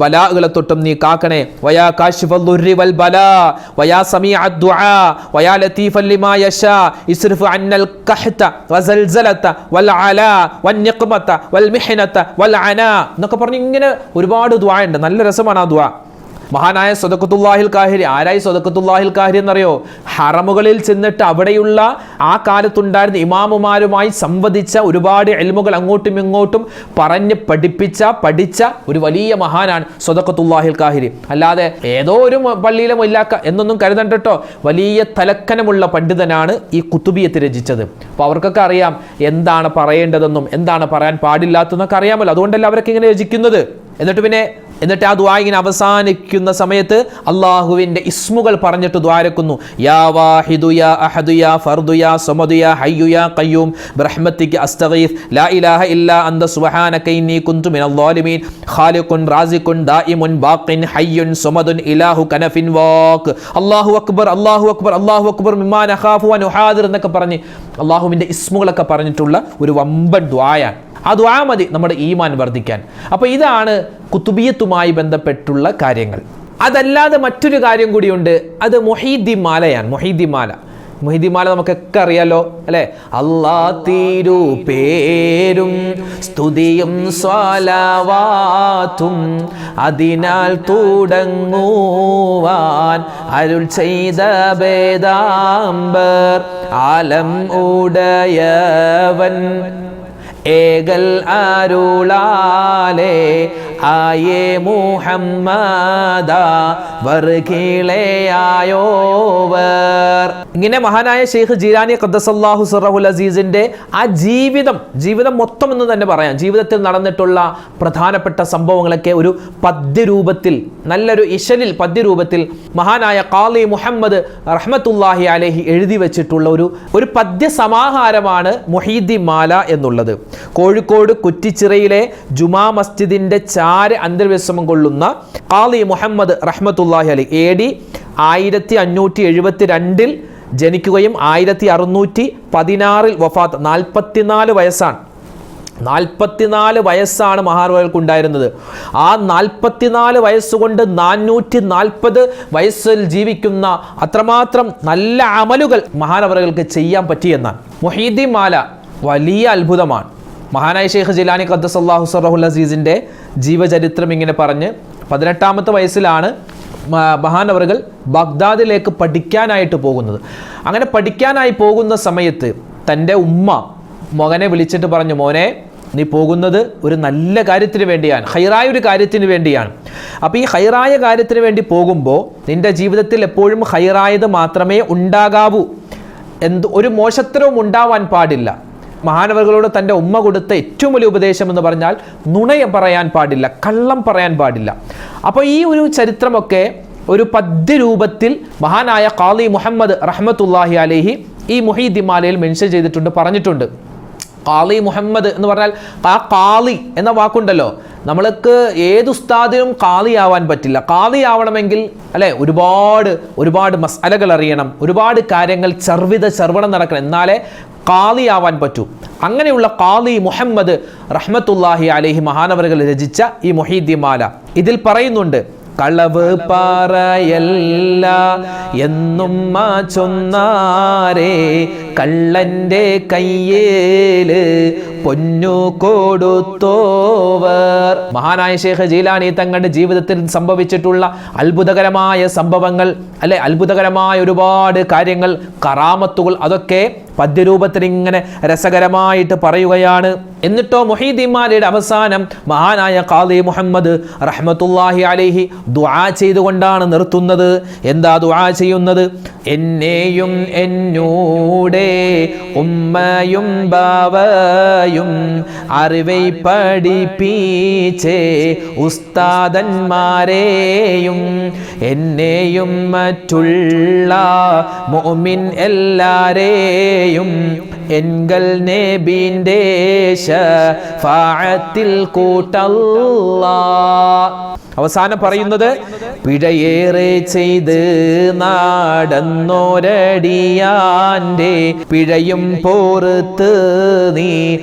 ബലാകളെ തൊട്ടും നീ കാക്കണേ. വയാ കാശിഫൽ ദുർരി വൽ ബലാ വയാ സമീഅദ് ദുആ വയാ ലതീഫൻ ലിമാ യശാ ഇസ്രിഫ് അന്നൽ ഖഹ്ത വസൽസലത വൽ അലാ വൻ നിഖ്മത വൽ മിഹ്നത വൽ അനാ എന്നൊക്കെ പറഞ്ഞ് ഇങ്ങനെ ഒരുപാട് ദുആ ഉണ്ട്. നല്ല രസമാണ് ആ ദുആ. മഹാനായ സ്വദഖത്തുല്ലാഹിൽ കാഹിരി, ആരായി സ്വദഖത്തുല്ലാഹിൽ കാഹിരി എന്നറിയോ? ഹറമുകളിൽ ചെന്നിട്ട് അവിടെയുള്ള ആ കാലത്തുണ്ടായിരുന്ന ഇമാമുമാരുമായി സംവദിച്ച, ഒരുപാട് ഇൽമുകൾ അങ്ങോട്ടും ഇങ്ങോട്ടും പറഞ്ഞ് പഠിച്ച ഒരു വലിയ മഹാനാണ് സ്വദഖത്തുല്ലാഹിൽ കാഹിരി. അല്ലാതെ ഏതോ ഒരു പള്ളിയിലെ മൊല്ലാക്ക എന്നൊന്നും കരുതണ്ട കേട്ടോ. വലിയ തലക്കനമുള്ള പണ്ഡിതനാണ് ഈ കുത്തുബിയത്ത് രചിച്ചത്. അപ്പോൾ അവർക്കൊക്കെ അറിയാം എന്താണ് പറയേണ്ടതെന്നും എന്താണ് പറയാൻ പാടില്ലാത്തതെന്നൊക്കെ അറിയാമല്ലോ. അതുകൊണ്ടല്ല അവരൊക്കെ ഇങ്ങനെ രചിക്കുന്നത്. എന്നിട്ട് ആ ദുആ ഇങ്ങനെ അവസാനിക്കുന്ന സമയത്ത് അള്ളാഹുവിൻ്റെ ഇസ്മുകൾ പറഞ്ഞിട്ട് ദുആരക്കുന്നു. യാ വാഹിദു യാ അഹദു യാ ഫർദു യാ സമദു യാ ഹയ്യു യാ ഖയ്യൂം ബിറഹ്മതിക അസ്തഗീസ് ലാ ഇലാഹ ഇല്ലാ അന്ത സുബ്ഹാനക ഇന്നി കുന്തു മിനൽ ളാലിമീൻ ഖാലിഖുൻ റാസിഖുൻ ദായിമുൻ ബാഖിൻ ഹയ്യുൻ സമദുൻ ഇലാഹു കനഫിൻ വാഖ് അല്ലാഹു അക്ബർ അല്ലാഹു അക്ബർ അല്ലാഹു അക്ബർ മിമ്മാ നഖാഫു വനുഹാദിർ എന്നൊക്കെ പറഞ്ഞ് അള്ളാഹുവിൻ്റെ ഇസ്മുകളൊക്കെ പറഞ്ഞിട്ടുള്ള ഒരു വമ്പൻ ദുആയാണ്. ആ ദുആ മതി നമ്മുടെ ഈമാൻ വർദ്ധിക്കാൻ. അപ്പോൾ ഇതാണ് കുത്തുബിയത്തുമായി ബന്ധപ്പെട്ടുള്ള കാര്യങ്ങൾ. അതല്ലാതെ മറ്റൊരു കാര്യം കൂടിയുണ്ട്, അത് മുഹീദ്ദീൻ മാലയാണ്. മുഹീദ്ദീൻ മാല നമുക്കൊക്കെ അറിയാലോ അല്ലെ? അല്ലാ തീരു പേരും സ്തുതിയും സ്വലവാത്തും അതിനാൽ തുടങ്ങുവാൻ അരുൾ ചെയ്ത വേദാംബർ ആലം ഉടയവൻ ഏകൽ അരുളാലേ ആയേ മുഹമ്മദ വർഗീളയായോവർ. ഇങ്ങനെ മഹാനായ ഷെയ്ഖ് ജീലാനി ഖദ്ദസല്ലാഹു സിറഹുൽ അസീസിന്റെ ആ ജീവിതം മൊത്തം എന്ന് തന്നെ പറയാം. ജീവിതത്തിൽ നടന്നിട്ടുള്ള പ്രധാനപ്പെട്ട സംഭവങ്ങളൊക്കെ ഒരു പദ്യരൂപത്തിൽ, നല്ലൊരു ഇശലിൽ പദ്യരൂപത്തിൽ മഹാനായ ഖാളി മുഹമ്മദ് റഹ്മത്തുള്ളാഹി അലൈഹി എഴുതി വെച്ചിട്ടുള്ള ഒരു പദ്യ സമാഹാരമാണ് മുഹീദ്ദീൻ മാല എന്നുള്ളത്. കോഴിക്കോട് കുറ്റിച്ചിറയിലെ ജുമാ മസ്ജിദിന്റെ അന്തർവിശ്രമം കൊള്ളുന്ന ഖാളി മുഹമ്മദ് റഹ്മത്തുള്ളാഹി അലൈഹി AD 1572 ജനിക്കുകയും 1616 വഫാത്ത്. 44 വയസ്സാണ്. 44 വയസ്സാണ് മഹാനവർക്കുണ്ടായിരുന്നത്. ആ 44 വയസ്സുകൊണ്ട് 440 വയസ്സിൽ ജീവിക്കുന്ന അത്രമാത്രം നല്ല അമലുകൾ മഹാനവറുകൾക്ക് ചെയ്യാൻ പറ്റിയെന്നാണ്. മുഹീദ്ദീൻ മാല വലിയ അത്ഭുതമാണ്. മഹാനായ ഷെയ്ഖ് ജീലാനി ഖദ്ദസല്ലാഹു സിറഹുൽ അസീസിന്റെ ജീവചരിത്രം ഇങ്ങനെ പറഞ്ഞ് 18ാമത്തെ വയസ്സിലാണ് മഹാനവറുകൾ ബഗ്ദാദിലേക്ക് പഠിക്കാനായിട്ട് പോകുന്നത്. അങ്ങനെ പഠിക്കാനായി പോകുന്ന സമയത്ത് തൻ്റെ ഉമ്മ മകനെ വിളിച്ചിട്ട് പറഞ്ഞു, മോനെ നീ പോകുന്നത് ഒരു നല്ല കാര്യത്തിന് വേണ്ടിയാണ്, ഹൈറായ ഒരു കാര്യത്തിന് വേണ്ടിയാണ്. അപ്പോൾ ഈ ഹൈറായ കാര്യത്തിന് വേണ്ടി പോകുമ്പോൾ നിൻ്റെ ജീവിതത്തിൽ എപ്പോഴും ഹൈറായത് മാത്രമേ ഉണ്ടാകാവൂ, ഒരു മോശത്തരവും ഉണ്ടാവാൻ പാടില്ല. മഹാനവറുകളോട് തൻ്റെ ഉമ്മ കൊടുത്ത ഏറ്റവും വലിയ ഉപദേശം എന്ന് പറഞ്ഞാൽ നുണയം പറയാൻ പാടില്ല, കള്ളം പറയാൻ പാടില്ല. അപ്പോൾ ഈ ഒരു ചരിത്രമൊക്കെ ഒരു പദ്യരൂപത്തിൽ മഹാനായ ഖാളി മുഹമ്മദ് റഹ്മത്തുള്ളാഹി അലൈഹി ഈ മുഹീദ്ദീൻ മാലയിൽ മെൻഷൻ ചെയ്തിട്ടുണ്ട്, പറഞ്ഞിട്ടുണ്ട്. ഖാളി മുഹമ്മദ് എന്ന് പറഞ്ഞാൽ ആ ഖാളി എന്ന വാക്കുണ്ടല്ലോ, നമ്മൾക്ക് ഏത് ഉസ്താദിനും ഖാളി ആവാൻ പറ്റില്ല. ഖാളി ആവണമെങ്കിൽ അല്ലെ ഒരുപാട് മസ്അലകൾ അറിയണം, ഒരുപാട് കാര്യങ്ങൾ ചർവണം നടക്കണം, എന്നാലേ ഖാളി ആവാൻ പറ്റൂ. അങ്ങനെയുള്ള ഖാളി മുഹമ്മദ് റഹ്മത്തുള്ളാഹി അലൈഹി മഹാനവറുകൾ രചിച്ച ഈ മുഹീദ്ദീൻ മാല ഇതിൽ പറയുന്നുണ്ട്, കളവ് പറയല്ല എന്നും ചൊന്നാരേ കള്ളന്റെ കയ്യേല് പൊന്നു കൊടുത്തോവർ. മഹാനായ ഷെയ്ഖ് ജീലാനി തങ്ങളുടെ ജീവിതത്തിൽ സംഭവിച്ചിട്ടുള്ള അത്ഭുതകരമായ സംഭവങ്ങൾ അല്ലെ, അത്ഭുതകരമായ ഒരുപാട് കാര്യങ്ങൾ, കറാമത്തുകൾ, അതൊക്കെ പദ്യരൂപത്തിൽ ഇങ്ങനെ രസകരമായിട്ട് പറയുകയാണ്. എന്നിട്ടോ മുഹീദ്ദീൻ മാലയുടെ അവസാനം മഹാനായ ഖാളി മുഹമ്മദ് റഹ്മത്തുള്ളാഹി അലൈഹി ദുആ ചെയ്തുകൊണ്ടാണ് നിർത്തുന്നത്. എന്താ ദുആ ചെയ്യുന്നത്? എന്നെയും എന്നൂടെ ഉമ്മയും ബാവയും അറിവൈ പഠിപ്പിച്ചേ ഉസ്താദന്മാരെയും എന്നെയും മറ്റുള്ള മുഅ്മിൻ എല്ലാരെയും എൻകൽ നബിന്റെ ശഫാഅത്തിൽ കൂട്ടല്ലാഹ്. അവസാനം പറയുന്നത്, പിഴയേറെ ചെയ്ത് നടന്നോരടിയാന്റെ പിഴയും പോർത്ത് നീ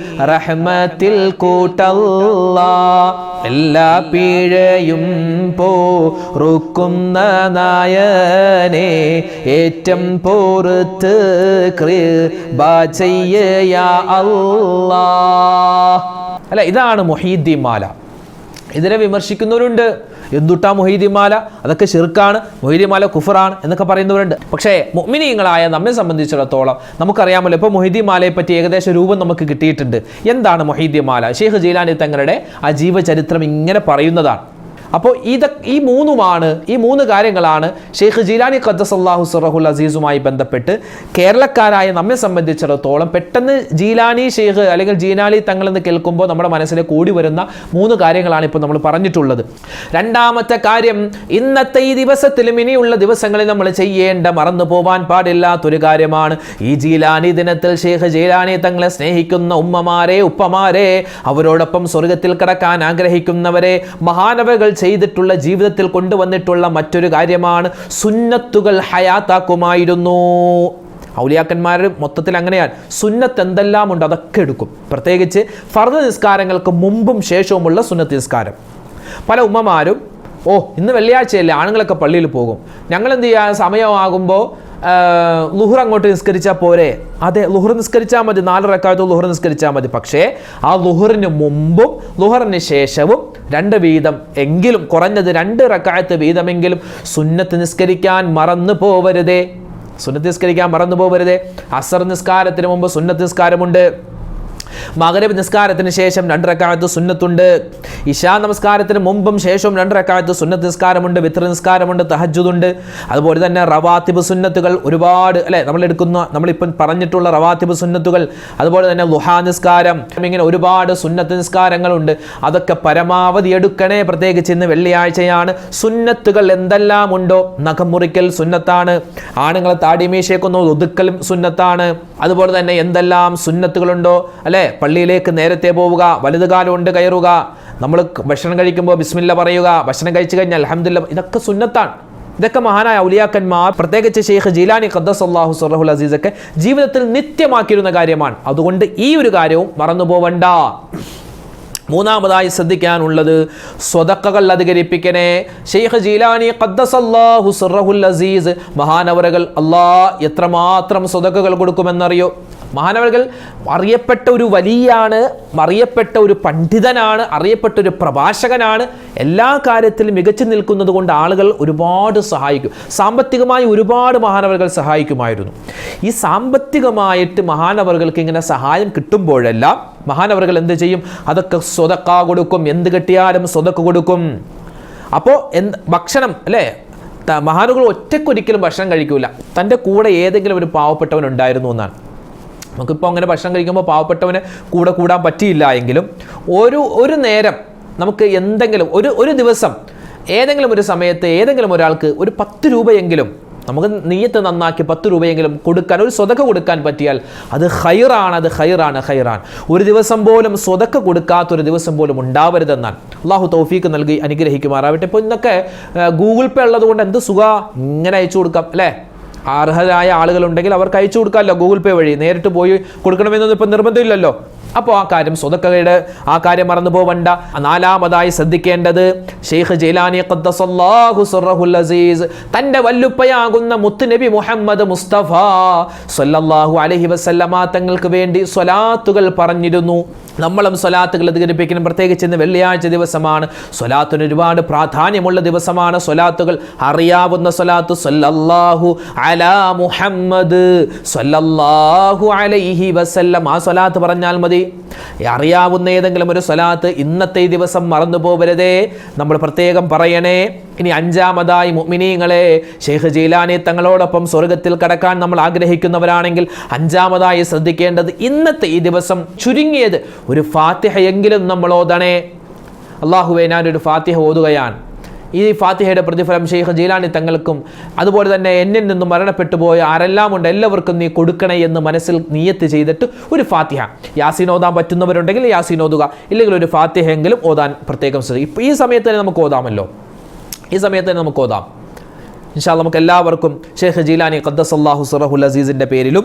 റഹ്മത്തിൽ കൂട്ടല്ലാഹ്. എല്ലാ പിഴയും പോറുക്കുന്ന നായനെ ഏറ്റം പോർത്ത് കൃപ ചെയ്യ അല്ലാഹ്. അല്ല, ഇതാണ് മുഹീദ്ദീൻ മാല. ഇതിനെ വിമർശിക്കുന്നവരുണ്ട്, എന്തുട്ടാ മുഹീദ്ദീൻ മാല, അതൊക്കെ ശിർക്കാണ്, മുഹീദ്ദീൻ മാല കുഫറാണ് എന്നൊക്കെ പറയുന്നവരുണ്ട്. പക്ഷേ മുഅ്മിനീങ്ങളായ നമ്മെ സംബന്ധിച്ചിടത്തോളം നമുക്കറിയാമല്ലോ, ഇപ്പോൾ മുഹീദ്ദീൻ മാലയെ പറ്റി ഏകദേശം രൂപം നമുക്ക് കിട്ടിയിട്ടുണ്ട്. എന്താണ് മുഹീദ്ദീൻ മാല? ഷെയ്ഖ് ജീലാനി തങ്ങളുടെ ആ ജീവചരിത്രം ഇങ്ങനെ പറയുന്നതാണ്. അപ്പോൾ ഈ മൂന്ന് കാര്യങ്ങളാണ് ഷെയ്ഖ് ജീലാനി ഖദ്ദസല്ലാഹു സിറഹുൽ അസീസുമായി ബന്ധപ്പെട്ട് കേരളക്കാരായ നമ്മെ സംബന്ധിച്ചിടത്തോളം പെട്ടെന്ന് ജീലാനി ഷെയ്ഖ് അല്ലെങ്കിൽ ജീലാനി തങ്ങളെന്ന് കേൾക്കുമ്പോൾ നമ്മുടെ മനസ്സിലേക്ക് കൂടി വരുന്ന 3 കാര്യങ്ങളാണ് ഇപ്പോൾ നമ്മൾ പറഞ്ഞിട്ടുള്ളത്. രണ്ടാമത്തെ കാര്യം, ഇന്നത്തെ ഈ ദിവസത്തിലും ഇനിയുള്ള ദിവസങ്ങളിൽ നമ്മൾ ചെയ്യേണ്ട, മറന്നു പോവാൻ പാടില്ലാത്തൊരു കാര്യമാണ്, ഈ ജീലാനി ദിനത്തിൽ ഷെയ്ഖ് ജീലാനി തങ്ങളെ സ്നേഹിക്കുന്ന ഉമ്മമാരെ, ഉപ്പമാരെ, അവരോടൊപ്പം സ്വർഗത്തിൽ കടക്കാൻ ആഗ്രഹിക്കുന്നവരെ, മഹാനവകൾ ചെയ്തിട്ടുള്ള ജീവിതത്തിൽ കൊണ്ടുവന്നിട്ടുള്ള മറ്റൊരു കാര്യമാണ് സുന്നത്തുകൾ ഹയാത്താക്കുമായിരുന്നു. ഔലിയാക്കന്മാർ മൊത്തത്തിൽ അങ്ങനെയാണ്. സുന്നത്ത് എന്തെല്ലാം ഉണ്ട് അതൊക്കെ എടുക്കും. പ്രത്യേകിച്ച് ഫർദ് നിസ്കാരങ്ങൾക്ക് മുമ്പും ശേഷവുമുള്ള സുന്നത്ത് നിസ്കാരം. പല ഉമ്മമാരും ഇന്ന് വെള്ളിയാഴ്ചയല്ലേ, ആണുങ്ങളൊക്കെ പള്ളിയിൽ പോകും, ഞങ്ങൾ എന്ത് ചെയ്യുക, സമയമാകുമ്പോൾ ളുഹർ അങ്ങോട്ട് നിസ്കരിച്ചാൽ പോരെ? അതെ, ളുഹർ നിസ്കരിച്ചാൽ മതി, 4 റക്അത്ത് ളുഹർ നിസ്കരിച്ചാൽ മതി. പക്ഷേ ആ ളുഹറിന് മുമ്പും ളുഹറിന് ശേഷവും 2 വീതം എങ്കിലും, കുറഞ്ഞത് 2 റക്അത്ത് വീതമെങ്കിലും സുന്നത്ത് നിസ്കരിക്കാൻ മറന്നു പോവരുതേ. അസർ നിസ്കാരത്തിന് മുമ്പ് സുന്നത്ത് നിസ്കാരമുണ്ട്, മഗ്രിബ് നിസ്കാരത്തിന് ശേഷം 2 റക്അത്ത് സുന്നത്തുണ്ട്, ഇശാ നമസ്കാരത്തിന് മുമ്പും ശേഷവും 2 റക്അത്ത് സുന്നത്ത് നിസ്കാരമുണ്ട്, വിത്ർ നിസ്കാരമുണ്ട്, തഹജ്ജുദുണ്ട്. അതുപോലെ തന്നെ റവാത്തിബ് സുന്നത്തുകൾ ഒരുപാട് അല്ലേ, നമ്മളിപ്പം പറഞ്ഞിട്ടുള്ള റവാത്തിബ് സുന്നത്തുകൾ, അതുപോലെ തന്നെ ളുഹാ നിസ്കാരം, ഇങ്ങനെ ഒരുപാട് സുന്നത്ത് നിസ്കാരങ്ങളുണ്ട്. അതൊക്കെ പരമാവധി എടുക്കണേ. പ്രത്യേകിച്ച് ഇന്ന് വെള്ളിയാഴ്ചയാണ്. സുന്നത്തുകൾ എന്തെല്ലാം ഉണ്ടോ, നഖം മുറിക്കൽ സുന്നത്താണ്, ആണുങ്ങളെ താടിമീശയൊക്കെ ഒതുക്കലും സുന്നത്താണ്. അതുപോലെ തന്നെ എന്തെല്ലാം സുന്നത്തുകളുണ്ടോ അല്ലേ, പള്ളിയിലേക്ക് നേരത്തെ പോവുക, വലതുകാലം കൊണ്ട് കയറുക, നമ്മൾ ഭക്ഷണം കഴിക്കുമ്പോൾ ബിസ്മില്ല പറയുക, ഭക്ഷണം കഴിച്ചു കഴിഞ്ഞാൽ അൽഹംദുലില്ലാഹ്, ഇതൊക്കെ സുന്നത്താണ്. ഇതൊക്കെ മഹാനായ ഔലിയാക്കന്മാർ, പ്രത്യേകിച്ച് ഷെയ്ഖ് ജീലാനി ഖദ്ദസല്ലാഹു സിർറഹുൽ അസീസ് ഒക്കെ ജീവിതത്തിൽ നിത്യമാക്കിയിരുന്ന കാര്യമാണ്. അതുകൊണ്ട് ഈ ഒരു കാര്യവും മറന്നു പോവണ്ട. മൂന്നാമതായി ശ്രദ്ധിക്കാനുള്ളത് സ്വതക്കകൾ അധികരിപ്പിക്കണേ. ഷെയ്ഖ് ജീലാനി ഖദ്ദസല്ലാഹു സിർറഹുൽ അസീസ് മഹാനവറുകൾ എത്രമാത്രം സ്വതക്കകൾ കൊടുക്കുമെന്നറിയോ? മഹാനവറുകൾ അറിയപ്പെട്ട ഒരു വലിയാണ്, അറിയപ്പെട്ട ഒരു പണ്ഡിതനാണ്, അറിയപ്പെട്ട ഒരു പ്രഭാഷകനാണ്. എല്ലാ കാര്യത്തിലും മികച്ചു നിൽക്കുന്നത് കൊണ്ട് ആളുകൾ ഒരുപാട് സഹായിക്കും. സാമ്പത്തികമായി ഒരുപാട് മഹാനവറുകൾ സഹായിക്കുമായിരുന്നു. ഈ സാമ്പത്തികമായിട്ട് മഹാനവറുകൾക്ക് ഇങ്ങനെ സഹായം കിട്ടുമ്പോഴെല്ലാം മഹാനവറുകൾ എന്ത് ചെയ്യും? അതൊക്കെ സ്വതക്ക കൊടുക്കും. എന്ത് കിട്ടിയാലും സ്വതക്ക കൊടുക്കും. അപ്പോൾ ഭക്ഷണം അല്ലേ, മഹാനവറുകൾ ഒറ്റയ്ക്കൊരിക്കലും ഭക്ഷണം കഴിക്കൂല. തൻ്റെ കൂടെ ഏതെങ്കിലും ഒരു പാവപ്പെട്ടവൻ ഉണ്ടായിരുന്നു എന്നാണ്. നമുക്കിപ്പോൾ അങ്ങനെ ഭക്ഷണം കഴിക്കുമ്പോൾ പാവപ്പെട്ടവന് കൂടെ കൂടാൻ പറ്റിയില്ല എങ്കിലും ഒരു നേരം നമുക്ക് എന്തെങ്കിലും ഒരു ദിവസം ഏതെങ്കിലും ഒരു സമയത്ത് ഏതെങ്കിലും ഒരാൾക്ക് ഒരു 10 രൂപയെങ്കിലും നമുക്ക് നിയ്യത്ത് നന്നാക്കി 10 രൂപയെങ്കിലും കൊടുക്കാൻ, ഒരു സ്വതക്ക കൊടുക്കാൻ പറ്റിയാൽ അത് ഖൈറാണ്. ഒരു ദിവസം പോലും സ്വതക്ക കൊടുക്കാത്തൊരു ദിവസം പോലും ഉണ്ടാവരുതെന്നാണ്. അള്ളാഹു തൗഫീക്ക് നൽകി അനുഗ്രഹിക്കുമാറാവട്ടെ. ഇപ്പോൾ ഇന്നൊക്കെ ഗൂഗിൾ പേ ഉള്ളത് കൊണ്ട് എന്ത് ഇങ്ങനെ അയച്ചു കൊടുക്കാം അല്ലേ. അർഹരായ ആളുകളുണ്ടെങ്കിൽ അവർക്ക് അയച്ചു കൊടുക്കാമല്ലോ ഗൂഗിൾ പേ വഴി. നേരിട്ട് പോയി കൊടുക്കണമെന്നൊന്നും ഇപ്പം നിർബന്ധമില്ലല്ലോ. അപ്പോൾ ആ കാര്യം സ്വതക്കയുടെ ആ കാര്യം മറന്നു പോവണ്ട. നാലാമതായി ശ്രദ്ധിക്കേണ്ടത് ഷെയ്ഖ് ജീലാനി ഖദ്ദസല്ലാഹു സിർറഹുൽ അസീസ് തൻ്റെ വല്ലുപ്പയാകുന്ന മുത്തുനബി മുഹമ്മദ് മുസ്തഫ സ്വല്ലല്ലാഹു അലൈഹി വസല്ലമ തങ്ങൾക്ക് വേണ്ടി സ്വലാത്തുകൾ പറഞ്ഞിരുന്നു. നമ്മളും സ്വലാത്തുകൾ അധികരിപ്പിക്കണം. പ്രത്യേകിച്ച് ഇന്ന് വെള്ളിയാഴ്ച ദിവസമാണ്. സ്വലാത്തിന് ഒരുപാട് പ്രാധാന്യമുള്ള ദിവസമാണ്. സ്വലാത്തുകൾ അറിയാവുന്ന സ്വലാത്ത് സ്വല്ലല്ലാഹു അലാ മുഹമ്മദ് സ്വല്ലല്ലാഹു അലൈഹി വസല്ലം, ആ സ്വലാത്ത് പറഞ്ഞാൽ മതി. അറിയാവുന്ന ഏതെങ്കിലും ഒരു സ്വലാത്ത് ഇന്നത്തെ ദിവസം മറന്നു പോവരുതേ, നമ്മൾ പ്രത്യേകം പറയണേ. ഇനി അഞ്ചാമതായി മുഅ്മിനീങ്ങളെ, ഷെയ്ഖ് ജീലാനി തങ്ങളോടൊപ്പം സ്വർഗത്തിൽ കടക്കാൻ നമ്മൾ ആഗ്രഹിക്കുന്നവരാണെങ്കിൽ അഞ്ചാമതായി ശ്രദ്ധിക്കേണ്ടത് ഇന്നത്തെ ഈ ദിവസം ചുരുങ്ങിയത് ഒരു ഫാത്തിഹയെങ്കിലും നമ്മൾ ഓതണേ. അല്ലാഹുവേ, ഞാനൊരു ഫാത്തിഹ ഓതുകയാണ്. ഈ ഫാത്തിഹയുടെ പ്രതിഫലം ഷെയ്ഖ് ജീലാനി തങ്ങൾക്കും അതുപോലെ തന്നെ എന്നിൽ നിന്നും മരണപ്പെട്ടു പോയ ആരെല്ലാം ഉണ്ട് എല്ലാവർക്കും നീ കൊടുക്കണേ എന്ന് മനസ്സിൽ നിയ്യത്ത് ചെയ്തിട്ട് ഒരു ഫാത്തിഹ, യാസീൻ ഓതാൻ പറ്റുന്നവരുണ്ടെങ്കിൽ യാസീൻ ഓതുക, ഇല്ലെങ്കിൽ ഒരു ഫാത്തിഹ എങ്കിലും ഓതാൻ പ്രത്യേകം ശ്രദ്ധിക്കും. ഇപ്പോൾ ഈ സമയത്ത് തന്നെ നമുക്ക് ഓതാമല്ലോ, ഈ സമയത്ത് തന്നെ നമുക്ക് ഓതാം. ഇൻഷാ അല്ലാഹ് നമുക്ക് എല്ലാവർക്കും ഷെയ്ഖ് ജീലാനി ഖദ്ദസല്ലാഹു സിർറഹുൽ അസീസിൻ്റെ പേരിലും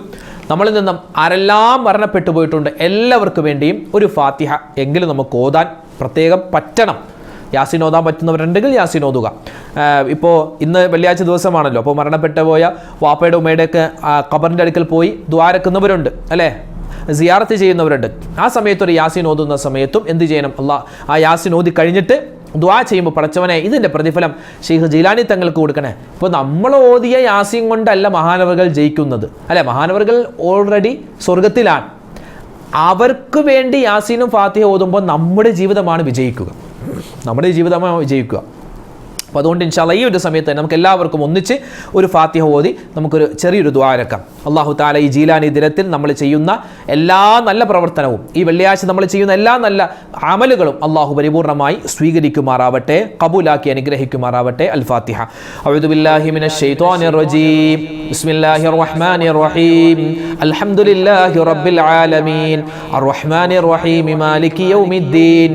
നമ്മളിൽ നിന്നും ആരെല്ലാം മരണപ്പെട്ടു പോയിട്ടുണ്ട് എല്ലാവർക്കും വേണ്ടിയും ഒരു ഫാത്തിഹ എങ്കിലും നമുക്ക് ഓതാൻ പ്രത്യേകം പറ്റണം. യാസീൻ ഓതാൻ പറ്റുന്നവരുണ്ടെങ്കിൽ യാസീൻ ഓതുക. ഇപ്പോൾ ഇന്ന് വെള്ളിയാഴ്ച ദിവസമാണല്ലോ, അപ്പോൾ മരണപ്പെട്ടു പോയ വാപ്പയുടെ ഉമ്മയുടെയൊക്കെ ഖബറിൻ്റെ അടുക്കൽ പോയി ദ്വാരക്കുന്നവരുണ്ട് അല്ലേ, സിയാറത്ത് ചെയ്യുന്നവരുണ്ട്. ആ സമയത്ത് ഒരു യാസീൻ ഓതുന്ന സമയത്തും എന്ത് ചെയ്യണം? ആ യാസീൻ ഓതി കഴിഞ്ഞിട്ട് ദുആ ചെയ്യുമ്പോൾ പടച്ചവനെ ഇതിൻ്റെ പ്രതിഫലം ഷെയ്ഖ് ജീലാനി തങ്ങൾക്ക് കൊടുക്കണേ. ഇപ്പോൾ നമ്മൾ ഓതിയ യാസീൻ കൊണ്ടല്ല മഹാനവറുകൾ ജയിക്കുന്നത് അല്ലെ, മഹാനവറുകൾ ഓൾറെഡി സ്വർഗത്തിലാണ്. അവർക്ക് വേണ്ടി യാസീനും ഫാത്തിഹ ഓതുമ്പോൾ നമ്മുടെ ജീവിതമാണ് വിജയിക്കുക. അപ്പോൾ അതുകൊണ്ട് ഇൻഷാ അല്ലാഹ് ഈ ഒരു സമയത്ത് നമുക്ക് എല്ലാവർക്കും ഒന്നിച്ച് ഒരു ഫാത്തിഹ ഓതി നമുക്കൊരു ചെറിയൊരു ദുആ ഇറക്കാം. അല്ലാഹു തആല ഈ ജീലാനി ദിനത്തിൽ നമ്മൾ ചെയ്യുന്ന എല്ലാ നല്ല പ്രവർത്തനവും, ഈ വെള്ളിയാഴ്ച നമ്മൾ ചെയ്യുന്ന എല്ലാ നല്ല അമലുകളും അല്ലാഹു പരിപൂർണമായി സ്വീകരിക്കുമാറാവട്ടെ, ഖബൂലാക്കി അനുഗ്രഹിക്കുമാറാവട്ടെ. അൽ ഫാത്തിഹ. അഊദു ബില്ലാഹി മിനശ് ശൈത്വാനിർ റജീം. ബിസ്മില്ലാഹിർ റഹ്മാനിർ റഹീം. അൽഹംദുലില്ലാഹി റബ്ബിൽ ആലമീൻ അർറഹ്മാനിർ റഹീം മാലികി യൗമിദ്ദീൻ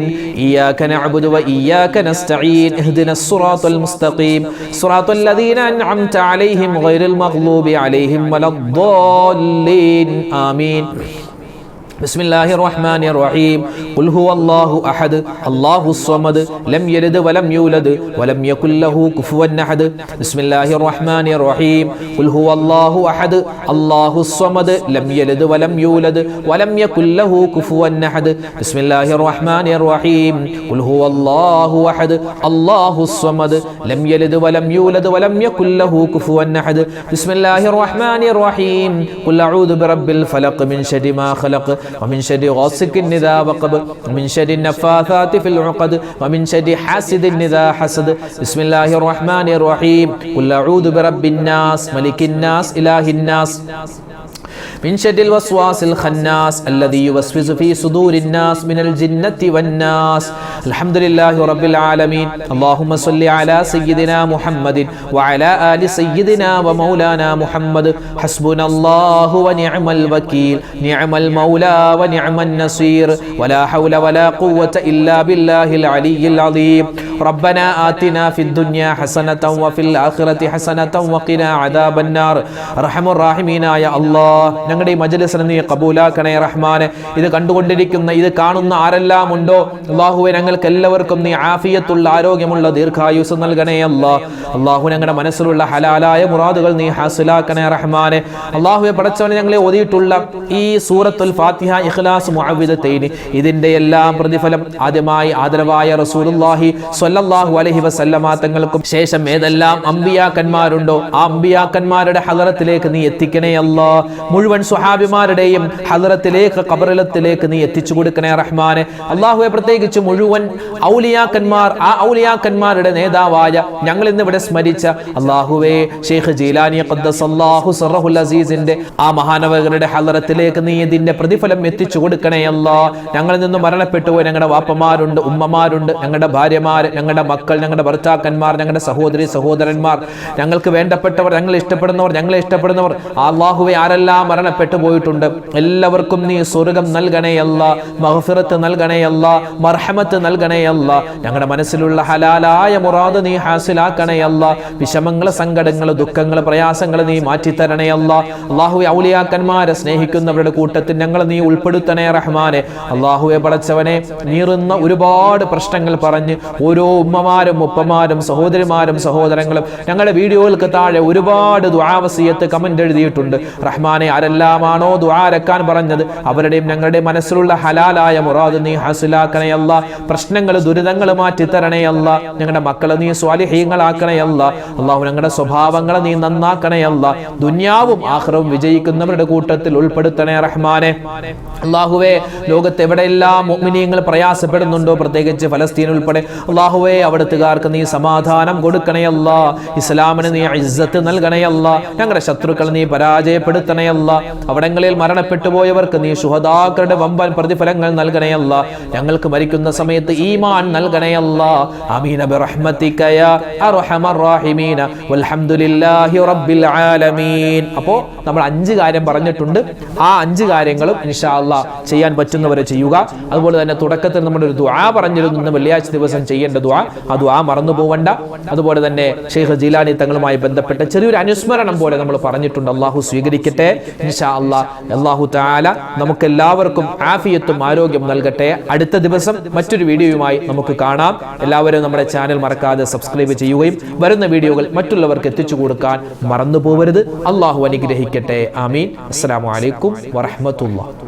ഇയ്യാക നഅ്ബുദു വ ഇയ്യാക നസ്തഈൻ ഇഹ്ദിനസ് സിറാത്തൽ المستقيم صراط الذين أنعمت عليهم غير المغضوب عليهم ولا الضالين آمين. ബിസ്മില്ലാഹിർ റഹ്മാനിർ റഹീം ഖുൽ ഹുവല്ലാഹു അഹദ് അല്ലാഹുസ് സ്വമദ് ലം യലിദ് വലം യൂലദ് വലം യകുൽ ലഹു കുഫുവൻ അഹദ് ബിസ്മില്ലാഹിർ റഹ്മാനിർ റഹീം ഖുൽ ഹുവല്ലാഹു അഹദ് അല്ലാഹുസ് സ്വമദ് ലം യലിദ് വലം യൂലദ് വലം യകുൽ ലഹു കുഫുവൻ അഹദ് ബിസ്മില്ലാഹിർ റഹ്മാനിർ റഹീം ഖുൽ ഹുവല്ലാഹു അഹദ് അല്ലാഹുസ് സ്വമദ് ലം യലിദ് വലം യൂലദ് വലം യകുൽ ലഹു കുഫുവൻ അഹദ് ബിസ്മില്ലാഹിർ റഹ്മാനിർ റഹീം ഖുൽ അഊദു ബിറബ്ബിൽ ഫലഖ് മിൻ ശർരി മാ ഖലഖ് ومن شر غاسق إذا وقب ومن شر النفاثات في العقد ومن شر حاسد إذا حسد بسم الله الرحمن الرحيم قل أعوذ برب الناس ملك الناس إله الناس من شر الوسواس الخناس الذي يوسوس في صدور الناس من الجنة والناس الحمد لله رب العالمين اللهم صل على سيدنا محمد وعلى آل سيدنا ومولانا محمد حسبنا الله ونعم الوكيل نعم المولى ونعم النصير ولا حول ولا قوة إلا بالله العلي العظيم ربنا آتنا في الدنيا حسنة وفي الآخرة حسنة وقنا عذاب النار أرحم الراحمين يا الله ഞങ്ങളുടെ ഈ മജ്‌ലിസിനെ നീ ഖബൂലാക്കണേ റഹ്മാനെ. ഇത് കണ്ടുകൊണ്ടിരിക്കുന്ന ഇത് കാണുന്ന ആരെല്ലാം ഉണ്ടോ അല്ലാഹുവേ ഞങ്ങൾക്ക് എല്ലാവർക്കും നീ ആഫിയത്തുള്ള ആരോഗ്യമുള്ള ദീർഘായുസ് നൽകണേ അല്ലാഹ്. അല്ലാഹു ഞങ്ങളുടെ മനസ്സിലുള്ള ഹലാലായ മുറാദുകൾ നീ ഹാസിലാക്കണേ റഹ്മാനെ. അല്ലാഹുവേ പടച്ചവനെ ഞങ്ങളെ ഓതിയിട്ടുള്ള ഈ സൂറത്തുൽ ഫാത്തിഹ ഇഖ്ലാസ് മുഅവ്വിദതൈൻ ഇതിന്റെ എല്ലാം പ്രതിഫലം ആദ്യമായി ആദരവായ റസൂലുള്ളാഹി സ്വല്ലല്ലാഹു അലൈഹി വസല്ലമ തങ്ങൾക്കും ശേഷം ഏതെല്ലാം അമ്പിയാക്കന്മാരുണ്ടോ ആ അമ്പിയാക്കന്മാരുടെ ഹളറത്തിലേക്ക് നീ എത്തിക്കണേ അല്ലാഹ്. മുഴുവൻ സ്വഹാബിമാരുടെയും ഹളറത്തിലേക്ക് ഖബറിലത്തിലേക്ക് നീ എത്തിച്ചു കൊടുക്കണേ റഹ്മാനെ. അല്ലാഹുവേ പ്രത്യേകിച്ച് മുഴുവൻ ഔലിയാക്കന്മാർ ആ ഔലിയാക്കന്മാരുടെ നേതാവായ ഞങ്ങൾ ഇന്ന് ഇവിടെ സ്മരിച്ച അല്ലാഹുവേ ശൈഖ് ജീലാനി ഖദ്ദസല്ലാഹു സിർറഹുൽ അസീസിന്റെ ആ മഹാനവകളുടെ ഹളറത്തിലേക്ക് നീ ഇതിന്റെ പ്രതിഫലം എത്തിച്ചു കൊടുക്കണേ അല്ലാഹ്. ഞങ്ങളിൽ നിന്ന് മരണപ്പെട്ടു പോയി ഞങ്ങളുടെ വാപ്പമാരുണ്ട്, ഉമ്മമാരുണ്ട്, ഞങ്ങളുടെ ഭാര്യമാര്, ഞങ്ങളുടെ മക്കൾ, ഞങ്ങളുടെ ഭർത്താക്കന്മാർ, ഞങ്ങളുടെ സഹോദരി സഹോദരന്മാർ, ഞങ്ങൾക്ക് വേണ്ടപ്പെട്ടവർ, ഞങ്ങൾ ഇഷ്ടപ്പെടുന്നവർ, ഞങ്ങളെ ഇഷ്ടപ്പെടുന്നവർ അല്ലാഹുവേ ആരെല്ലാം മരണപ്പെട്ടു പോയിട്ടുണ്ട് എല്ലാവർക്കും നീ സ്വർഗ്ഗം നൽകണേ അല്ലാഹ്, മഗ്ഫിറത്ത് നൽകണേ അല്ലാഹ്, മർഹമത്ത് നൽകണേ അല്ലാഹ്. ഞങ്ങളുടെ മനസ്സിലുള്ള ഹലാലായ മുറാദ് നീ ഹാസിലാക്കണേ അല്ലാഹ്. വിഷമങ്ങൾ, സങ്കടങ്ങൾ, ദുഃഖങ്ങൾ, പ്രയാസങ്ങൾ നീ മാറ്റിത്തരണേ അല്ലാഹ്. അല്ലാഹുവേ ഔലിയാക്കന്മാരെ സ്നേഹിക്കുന്നവരുടെ കൂട്ടത്തിൽ ഞങ്ങൾ നീ ഉൾപ്പെടുത്തണേ റഹ്മാനെ. അല്ലാഹുവേ പടച്ചവനെ നീറുന്ന ഒരുപാട് പ്രശ്നങ്ങൾ പറഞ്ഞ് ഓരോ ഉമ്മമാരും ഉപ്പമാരും സഹോദരിമാരും സഹോദരങ്ങളും ഞങ്ങളുടെ വീഡിയോകൾക്ക് താഴെ ഒരുപാട് ദുആ വസിയത്ത് കമന്റ് എഴുതിയിട്ടുണ്ട് റഹ്മാനെ. ആരെല്ലാമാണോ ദുആ രക്കാൻ പറഞ്ഞത് അവരുടെയും ഞങ്ങളുടെ മനസ്സിലുള്ള ഹലാലായ മുറാദ് നീ ഹാസിലാക്കണേ അല്ലാഹ്. പ്രശ്നങ്ങൾ ദുരിതങ്ങൾ മാറ്റി തരണേ അല്ലാഹ്. ഞങ്ങളുടെ മക്കളെ നീ സ്വാലിഹീങ്ങളാക്കണേ അല്ലാഹ്. അല്ലാഹു ഞങ്ങളുടെ സ്വഭാവങ്ങളെ നീ നന്നാക്കണേ അല്ലാഹ്. ദുനിയാവും ആഖിറവും വിജയിക്കുന്നവരുടെ കൂട്ടത്തിൽ ഉൾപ്പെടുത്തണേ റഹ്മാനെ. അല്ലാഹുവേ ലോകത്ത് എവിടെയെല്ലാം മുഅ്മിനീങ്ങൾ പ്രയാസപ്പെടുന്നുണ്ടോ പ്രത്യേകിച്ച് ഫലസ്തീൻ ഉൾപ്പെടെ അല്ലാഹുവേ അവിടുത്തുകാർക്ക് നീ സമാധാനം കൊടുക്കണേ അല്ലാഹ്. ഇസ്ലാമിന് നീ ഇസ്സത്ത് നൽകണേ അല്ലാഹ്. ഞങ്ങളുടെ ശത്രുക്കളെ നീ പരാജയപ്പെടുത്തണേ അല്ലാഹ്. അവിടങ്ങളിൽ മരണപ്പെട്ടു പോയവർക്ക് നീ ശുഹദാക്കളുടെ വമ്പൻ പ്രതിഫലങ്ങൾ നൽകണേ അല്ലാഹ്. ഞങ്ങൾക്ക് മരിക്കുന്ന സമയത്ത് ഈമാൻ നൽകണേ അല്ലാഹ്. ആമീൻ ബിറഹ്മതിക യാ അർഹമർ റഹീമീൻ വൽഹംദുലില്ലാഹി റബ്ബിൽ ആലമീൻ. അപ്പോൾ നമ്മൾ 5 കാര്യം പറഞ്ഞിട്ടുണ്ട്. ആ 5 കാര്യങ്ങളും ഇൻഷാ അല്ലാഹ് ചെയ്യാൻ പറ്റുന്നവരെ ചെയ്യുക. അതുപോലെ തന്നെ തുടക്കത്തിൽ നമ്മുടെ ഒരു ദുആ പറഞ്ഞിരുന്നു വെള്ളിയാഴ്ച ദിവസം ചെയ്യേണ്ട ദുആ, ആ ദുആ മറന്നു പോവണ്ട. അതുപോലെ തന്നെ ശൈഖ് ജീലാനി തങ്ങളുമായി ബന്ധപ്പെട്ട ചെറിയൊരു അനുസ്മരണം പോലെ നമ്മൾ പറഞ്ഞിട്ടുണ്ട്. അല്ലാഹു സ്വീകരിക്കട്ടെ ഇൻഷാ അല്ലാഹ്. അല്ലാഹു തആല നമുക്ക് എല്ലാവർക്കും ആഫിയത്തും ആരോഗ്യം നൽകട്ടെ. അടുത്ത ദിവസം മറ്റൊരു വീഡിയോയുമായി നമുക്ക് കാണാം. എല്ലാവരും നമ്മുടെ ചാനൽ മറക്കാതെ സബ്സ്ക്രൈബ് ചെയ്യുകയും വരുന്ന വീഡിയോകൾ മറ്റുള്ളവർക്ക് എത്തിച്ചു കൊടുക്കാൻ മറന്നു പോകരുത്. അല്ലാഹു അനുഗ്രഹിക്കട്ടെ. ആമീൻ. അസ്സലാമു അലൈക്കും വറഹ്മത്തുള്ളാഹി.